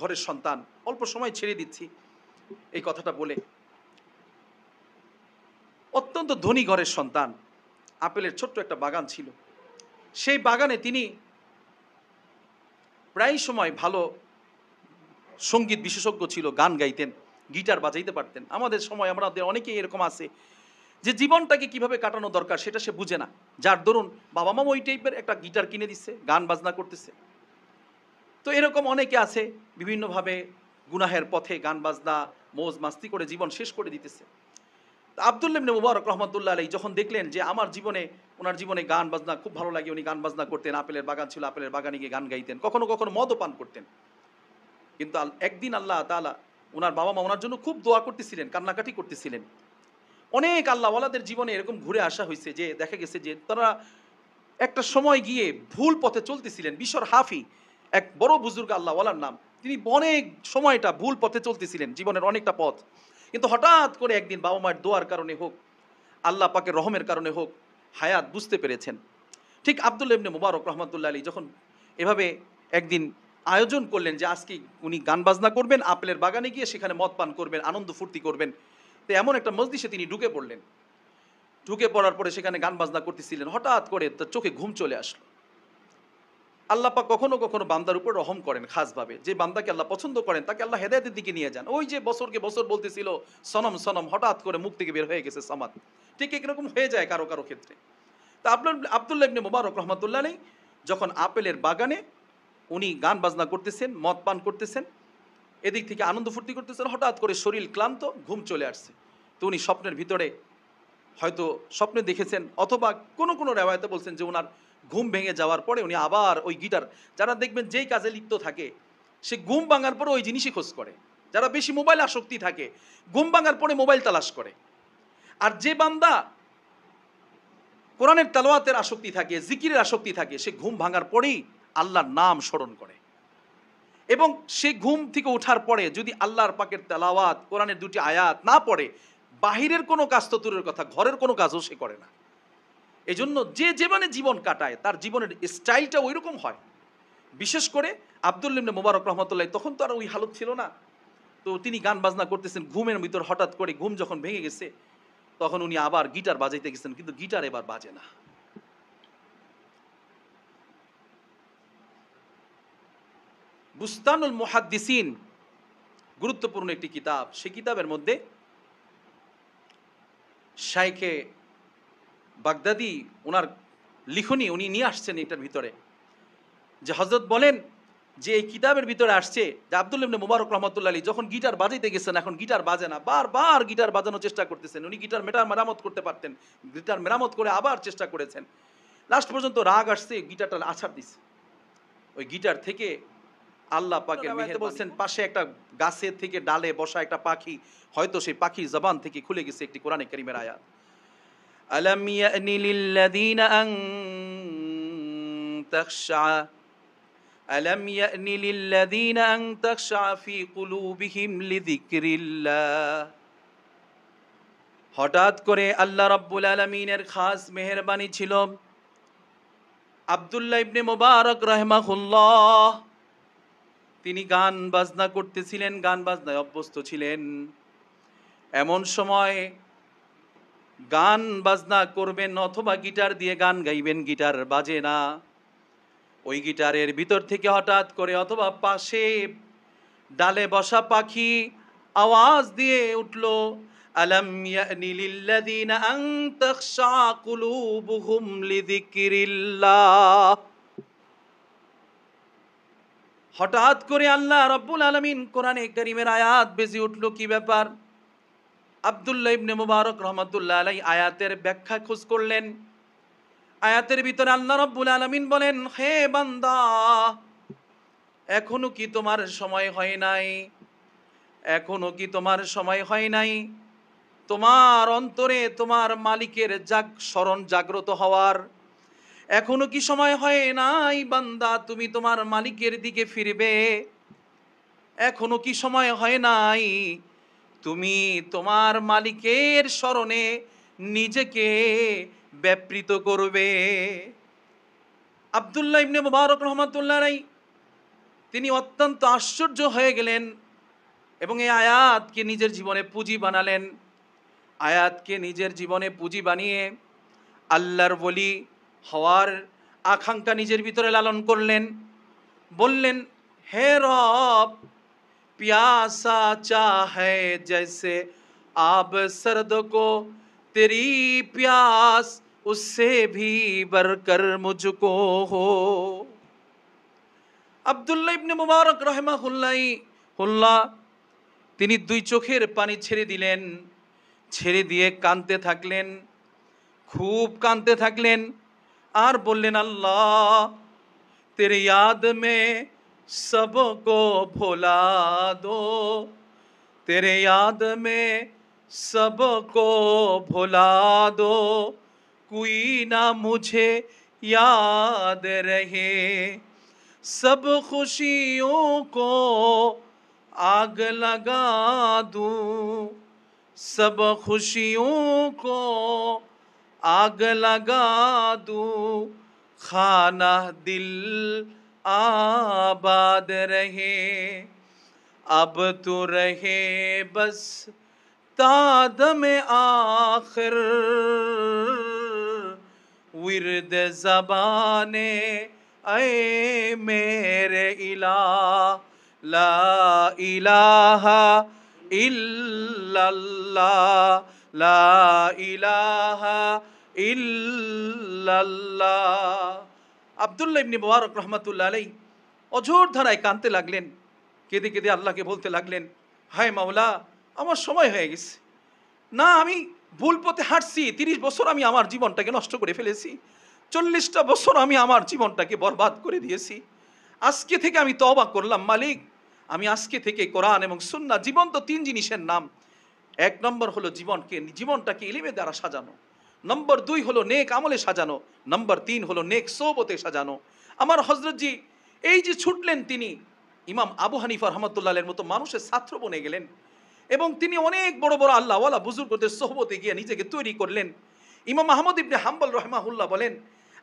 S1: ঘরের সন্তান, অল্প সময় ছেড়ে দিচ্ছি এই কথাটা বলে, অত্যন্ত ধনী ঘরের সন্তান, আপেলের ছোট্ট একটা বাগান ছিল। সেই বাগানে তিনি প্রায় সময় ভালো সঙ্গীত বিশেষজ্ঞ ছিল, গান গাইতেন, গিটার বাজাইতে পারতেন। আমাদের সময় আমাদের অনেকেই এরকম আছে যে জীবনটাকে কিভাবে কাটানো দরকার সেটা সে বুঝে না, যার দরুন বাবা মা ওই টাইপের একটা গিটার কিনে দিচ্ছে, গান বাজনা করতেছে। তো এরকম অনেকে আছে বিভিন্নভাবে গুনাহের পথে গান বাজনা মৌজ মাস্তি করে জীবন শেষ করে দিতেছে। আব্দুল্লাহ ইবনে মুবারক রহমতুল্লাহ আলাইহি যখন দেখলেন যে আমার জীবনে, ওনার জীবনে গান বাজনা খুব ভালো লাগে, উনি গান বাজনা করতেন, আপেলের বাগান ছিল, আপেলের বাগানে গিয়ে গান গাইতেন, কখনো কখনো মদও পান করতেন। কিন্তু একদিন আল্লাহ তাআলা, ওনার বাবা মা ওনার জন্য খুব দোয়া করতেছিলেন, কান্নাকাটি করতেছিলেন। অনেক আল্লাহওয়ালাদের জীবনে এরকম ঘুরে আসা হয়েছে যে দেখা গেছে যে তারা একটা সময় গিয়ে ভুল পথে চলতেছিলেন। বিশর হাফি এক বড় বুজুর্গ আল্লাহওয়ালার নাম, তিনি অনেক সময়টা ভুল পথে চলতেছিলেন, জীবনের অনেকটা পথ। কিন্তু হঠাৎ করে একদিন বাবা মায়ের দোয়ার কারণে হোক, আল্লাহ পাকের রহমের কারণে হোক, হায়াত বুঝতে পেরেছেন। ঠিক আব্দুল্লাহ ইবনে মুবারক রহমতুল্লাহ আলাইহি যখন এভাবে একদিন আয়োজন করলেন যে আজকে উনি গান বাজনা করবেন, আপেলের বাগানে গিয়ে সেখানে মদ পান করবেন, আনন্দ ফুর্তি করবেন, তো এমন একটা মজলিসে তিনি ঢুকে পড়লেন। ঢুকে পড়ার পরে সেখানে গান বাজনা করতেছিলেন, হঠাৎ করে তার চোখে ঘুম চলে আসলো। আল্লাহ পাক কখনো কখনো বান্দার উপর রহম করেন খাসভাবে, যে বান্দাকে আল্লাহ পছন্দ করেন তাকে আল্লাহ হেদায়েতের দিকে নিয়ে যান। ওই যে বছরকে বছর বলতেছিল সনম সনম, হঠাৎ করে মুখ থেকে বের হয়ে গেছে সামাদ। ঠিক এরকম হয়ে যায় কারো কারো ক্ষেত্রে। তা আব্দুল্লাহ ইবনে মুবারক রহমতুল্লাহ আলাইহি যখন আপেলের বাগানে উনি গান বাজনা করতেছেন, মদ পান করতেছেন, এদিক থেকে আনন্দ ফুর্তি করতেছেন, হঠাৎ করে শরীর ক্লান্ত, ঘুম চলে আসছে। তো উনি স্বপ্নের ভিতরে হয়তো স্বপ্নে দেখেছেন, অথবা কোনো কোনো রেওয়ায়তে বলছেন যে ওনার ঘুম ভেঙে যাওয়ার পরে উনি আবার ওই গিটার, যারা দেখবেন যেই কাজে লিপ্ত থাকে সে ঘুম ভাঙার পরে ওই জিনিসই খোঁজ করে। যারা বেশি মোবাইল আসক্তি থাকে ঘুম ভাঙার পরে মোবাইল তালাশ করে। আর যে বান্দা কোরআনের তেলাওয়াতের আসক্তি থাকে, জিকিরের আসক্তি থাকে, সে ঘুম ভাঙার পরেই আল্লাহর নাম স্মরণ করে। এবং সে ঘুম থেকে ওঠার পরে যদি আল্লাহর পাকের তেলাওয়াত, কোরআনের দুটি আয়াত না পড়ে, বাহিরের কোনো কাজ তো দূরের কথা, ঘরের কোনো কাজও সে করে না। এই জন্য যে যেভাবে জীবন কাটায় তার জীবনের স্টাইলটা ওই রকম হয়। বিশেষ করে আব্দুল্লাহ ইবনে মুবারক রহমতুল্লাহ, তখন তো আর ওই হালত ছিল না, তো তিনি গান বাজনা করতেছেন, ঘুমের ভিতর হঠাৎ করে ঘুম যখন ভেঙে গেছে তখন উনি আবার গিটার বাজাইতে গেছেন, কিন্তু গিটার এবার বাজে না। বুস্তানুল মুহাদ্দিসিন গুরুত্বপূর্ণ একটি কিতাব, সেই কিতাবের মধ্যে শাইখে বাগদাদি ওনার লিখনি উনি নিয়ে আসছেন এটার ভিতরে, যে হযরত বলেন যে এই কিতাবের ভিতরে আসছে যে আব্দুল্লাহ ইবনে মুবারক রাহমাতুল্লাহ আলাইহি যখন গিটার বাজাইতে গেছেন, এখন গিটার বাজে না, বারবার গিটার বাজানোর চেষ্টা করতেছেন। উনি গিটার মেরামত করতে পারতেন, গিটার মেরামত করে আবার চেষ্টা করেছেন, লাস্ট পর্যন্ত রাগ আসছে, গিটারটা আছাড় দিছে। ওই গিটার থেকে আল্লাহ পাকের মেহের বলছেন, পাশে একটা গাছের থেকে ডালে বসা একটা পাখি, হয়তো সেই পাখির জবান থেকে খুলে গেছে একটি কোরআনে কারীমের আয়াত, আলাম ইয়ানি লিল্লাযীনা আন তাখশা ألم يأن للذين أن تخشع في قلوبهم لذكر الله। হঠাৎ করে আল্লাহ রাব্বুল আলামিনের খাস মেহেরবানি ছিল, আব্দুল্লাহ ইবনে মুবারক রাহিমাহুল্লাহ তিনি গান বাজনা করতেছিলেন, গান বাজনায় অভ্যস্ত ছিলেন। এমন সময় গান বাজনা করবেন অথবা গিটার দিয়ে গান গাইবেন, গিটার বাজে না। ওই গিটারের ভিতর থেকে হঠাৎ করে অথবা পাশে ডালে বসা পাখি আওয়াজ দিয়ে উঠল, আলাম ইয়ানি লিল্লাযীনা আন তাখশা কুলুবুহুম লিযিকরিল্লাহ। হঠাৎ করে আল্লাহ রাব্বুল আলামিন কোরআনে কারীমের আয়াত বেজে উঠল। কি ব্যাপার? আব্দুল্লাহ ইবনে মুবারক রহমাতুল্লাহ আলাইহি আয়াতের ব্যাখ্যা খোঁজ করলেন। আয়াতের ভিতরে আল্লাহ রাব্বুল আলামিন বলেন, হে বান্দা, এখনো কি তোমার সময় হয় নাই? এখনো কি তোমার সময় হয় নাই তোমার অন্তরে তোমার মালিকের স্মরণ জাগ্রত হওয়ার? এখনো কি সময় হয় নাই বান্দা তুমি তোমার মালিকের দিকে ফিরবে? এখনো কি সময় হয় নাই তুমি তোমার মালিকের স্মরণে নিজেকে ব্যাপৃত করবে? আব্দুল্লাহ ইবনে মুবারক রহমাতুল্লাহ আলাইহি তিনি অত্যন্ত আশ্চর্য হয়ে গেলেন এবং এই আয়াতকে নিজের জীবনে পুঁজি বানালেন। আয়াতকে নিজের জীবনে পুঁজি বানিয়ে আল্লাহর ওলি হওয়ার আকাঙ্ক্ষা নিজের ভিতরে লালন করলেন। বললেন, হে রব, प्यासा चाहे जैसे आब सर्द को तेरी प्यास उससे भी बढ़कर मुझको हो। আব্দুল্লাহ ইবনে মুবারক রাহিমাহুল্লাহ তিনি দুই চোখের পানি ছেড়ে দিলেন, ছেড়ে দিয়ে কাঁদতে থাকলেন, খুব কাঁদতে থাকলেন আর বললেন, আল্লাহ तेरे याद में सबको भुला दो, तेरे याद में सबको भुला दो, कोई ना मुझे याद रहे, सब खुशियों को आग लगा दूं, सब खुशियों को आग लगा दूं, खाना दिल आबाद रहे, अब तो रहे बस तादम आखिर, विर्द ज़बाने ऐ मेरे इलाह, ला इलाहा इल्लल्लाह, ला इलाहा ইল্লাল্লাহ। আব্দুল্লাহ ইবনে মুবারক রাহমাতুল্লাহ আলাইহি অঝোর ধারায় কাঁদতে লাগলেন, কেঁদে কেঁদে আল্লাহকে বলতে লাগলেন, হায় মাওলা, আমার সময় হয়ে গেছে, না আমি ভুল পথে হাঁটছি, 30 বছর আমি আমার জীবনটাকে নষ্ট করে ফেলেছি, 40টা বছর আমি আমার জীবনটাকে বরবাদ করে দিয়েছি। আজকে থেকে আমি তওবা করলাম মালিক, আমি আজকে থেকে কোরআন এবং সুন্নাহ, জীবন্ত 3 জিনিসের নাম। 1 নম্বর হলো জীবনটাকে ইলমে দ্বারা সাজানো, নম্বর 2 হলো নেক আমলে সাজানো, নম্বর 3 হলো নেক সোহবতে সাজানো। আমার হযরতজি এই যে ছুটলেন, তিনি ইমাম আবু হানিফা রহমতুল্লাহের মতো মানুষের ছাত্র বনে গেলেন এবং তিনি অনেক বড় বড় আল্লাহওয়ালা বুজুর্গদের সোহবতে গিয়ে নিজেকে তৈরি করলেন। ইমাম আহমদ ইবনে হাম্বল রহমাহুল্লাহ বলেন,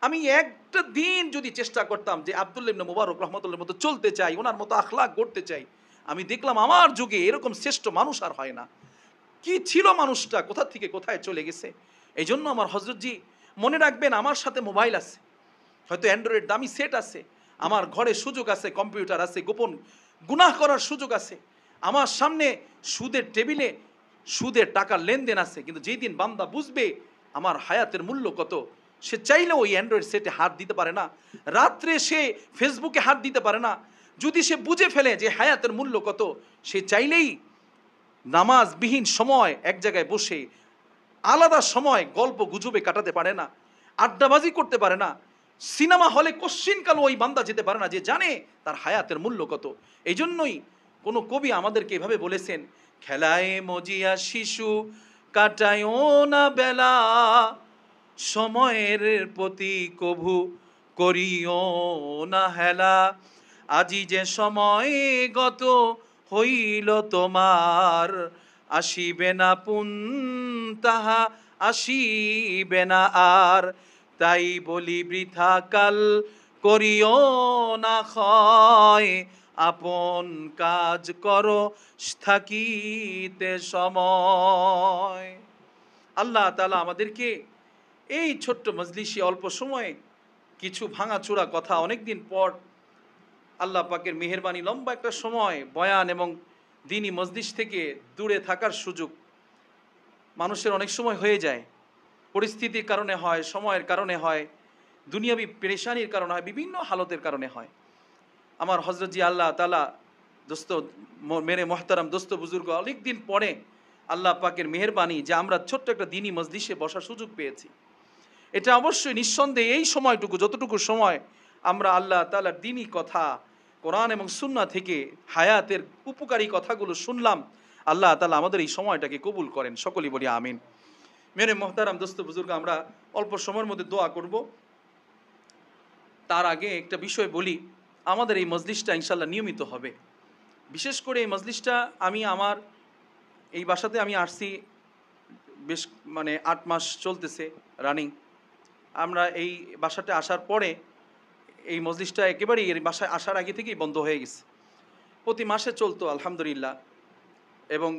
S1: আমি একটা দিন যদি চেষ্টা করতাম যে আব্দুল্লাহ ইবনে মুবারক রহমতুল্লাহর মতো চলতে চাই, ওনার মতো আখলাক গড়তে চাই, আমি দেখলাম আমার যুগে এরকম শ্রেষ্ঠ মানুষ আর হয় না। কি ছিল মানুষটা, কোথা থেকে কোথায় চলে গেছে। এই জন্য আমার হযরতজি মনে রাখবেন, আমার সাথে মোবাইল আছে, হয়তো অ্যান্ড্রয়েড দামি সেট আছে, আমার ঘরে সুযোগ আছে, কম্পিউটার আছে, গোপন গুনাহ করার সুযোগ আছে, আমার সামনে সুদের টেবিলে সুদের টাকার লেনদেন আছে, কিন্তু যেই দিন বান্দা বুঝবে আমার হায়াতের মূল্য কত, সে চাইলেও ওই অ্যান্ড্রয়েড সেটে হাত দিতে পারে না, রাত্রে সে ফেসবুকে হাত দিতে পারে না। যদি সে বুঝে ফেলে যে হায়াতের মূল্য কত, সে চাইলেই নামাজবিহীন সময় এক জায়গায় বসে আলাদা সময় গল্প গুজবে কাটাতে পারে না, আড্ডাবাজি করতে পারে না, সিনেমা হলে কোশ্চিনকালও ওই বান্দা যেতে পারে না, যে জানে তার হায়াতের মূল্য কত। এই জন্যই কোনো কবি আমাদেরকে এভাবে বলেছেন, খেলায় মজিয়া শিশু কাটায়ও না বেলা, সময়ের প্রতি কভু করিও না হেলা, আজি যে সময় গত হইল তোমার, আসিবে না পুন তাহা আসিবে না আর, তাই বলি বৃথা কাল করিও না ক্ষয়, আপন কাজ করো থাকিতে সময়। আল্লাহ তাআলা আমাদেরকে এই ছোট্ট মজলিসে অল্প সময়ে কিছু ভাঙাচোরা কথা, অনেকদিন পর আল্লাহ পাকের মেহেরবানি, লম্বা একটা সময় বয়ান এবং দ্বীনি মজলিস থেকে দূরে থাকার সুযোগ মানুষের অনেক সময় হয়ে যায়, পরিস্থিতির কারণে হয়, সময়ের কারণে হয়, দুনিয়াবি পেরেশানির কারণে হয়, বিভিন্ন হালতের কারণে হয়। আমার হযরতজি আল্লাহ তাআলা দোস্ত, মেরে মোহতারাম দোস্ত বুজুর্গ, অনেক দিন পরে আল্লাহ পাকের মেহেরবানি যে আমরা ছোট্ট একটা দ্বীনি মজলিসে বসার সুযোগ পেয়েছি। এটা অবশ্যই নিঃসন্দেহে এই সময়টুকু, যতটুকু সময় আমরা আল্লাহ তাআলার দ্বীনি কথা, কোরআন এবং সুন্নাহ থেকে হায়াতের উপকারী কথাগুলো শুনলাম, আল্লাহ তাআলা আমাদের এই সময়টাকে কবুল করেন, সকলেই বলি আমিন। মেরে মোহতারাম দোস্ত বুজুর্গ, আমরা অল্প সময়ের মধ্যে দোয়া করব। তার আগে একটা বিষয় বলি, আমাদের এই মজলিসটা ইনশাল্লাহ নিয়মিত হবে। বিশেষ করে এই মজলিসটা আমি আমার এই বাসাতে আমি আসছি বেশ 8 মাস চলতেছে রানিং। আমরা এই বাসাতে আসার পরে এই মজলিসটা একেবারেই এর বাসায় আসার আগে থেকেই বন্ধ হয়ে গেছে। প্রতি মাসে চলতো আলহামদুলিল্লাহ, এবং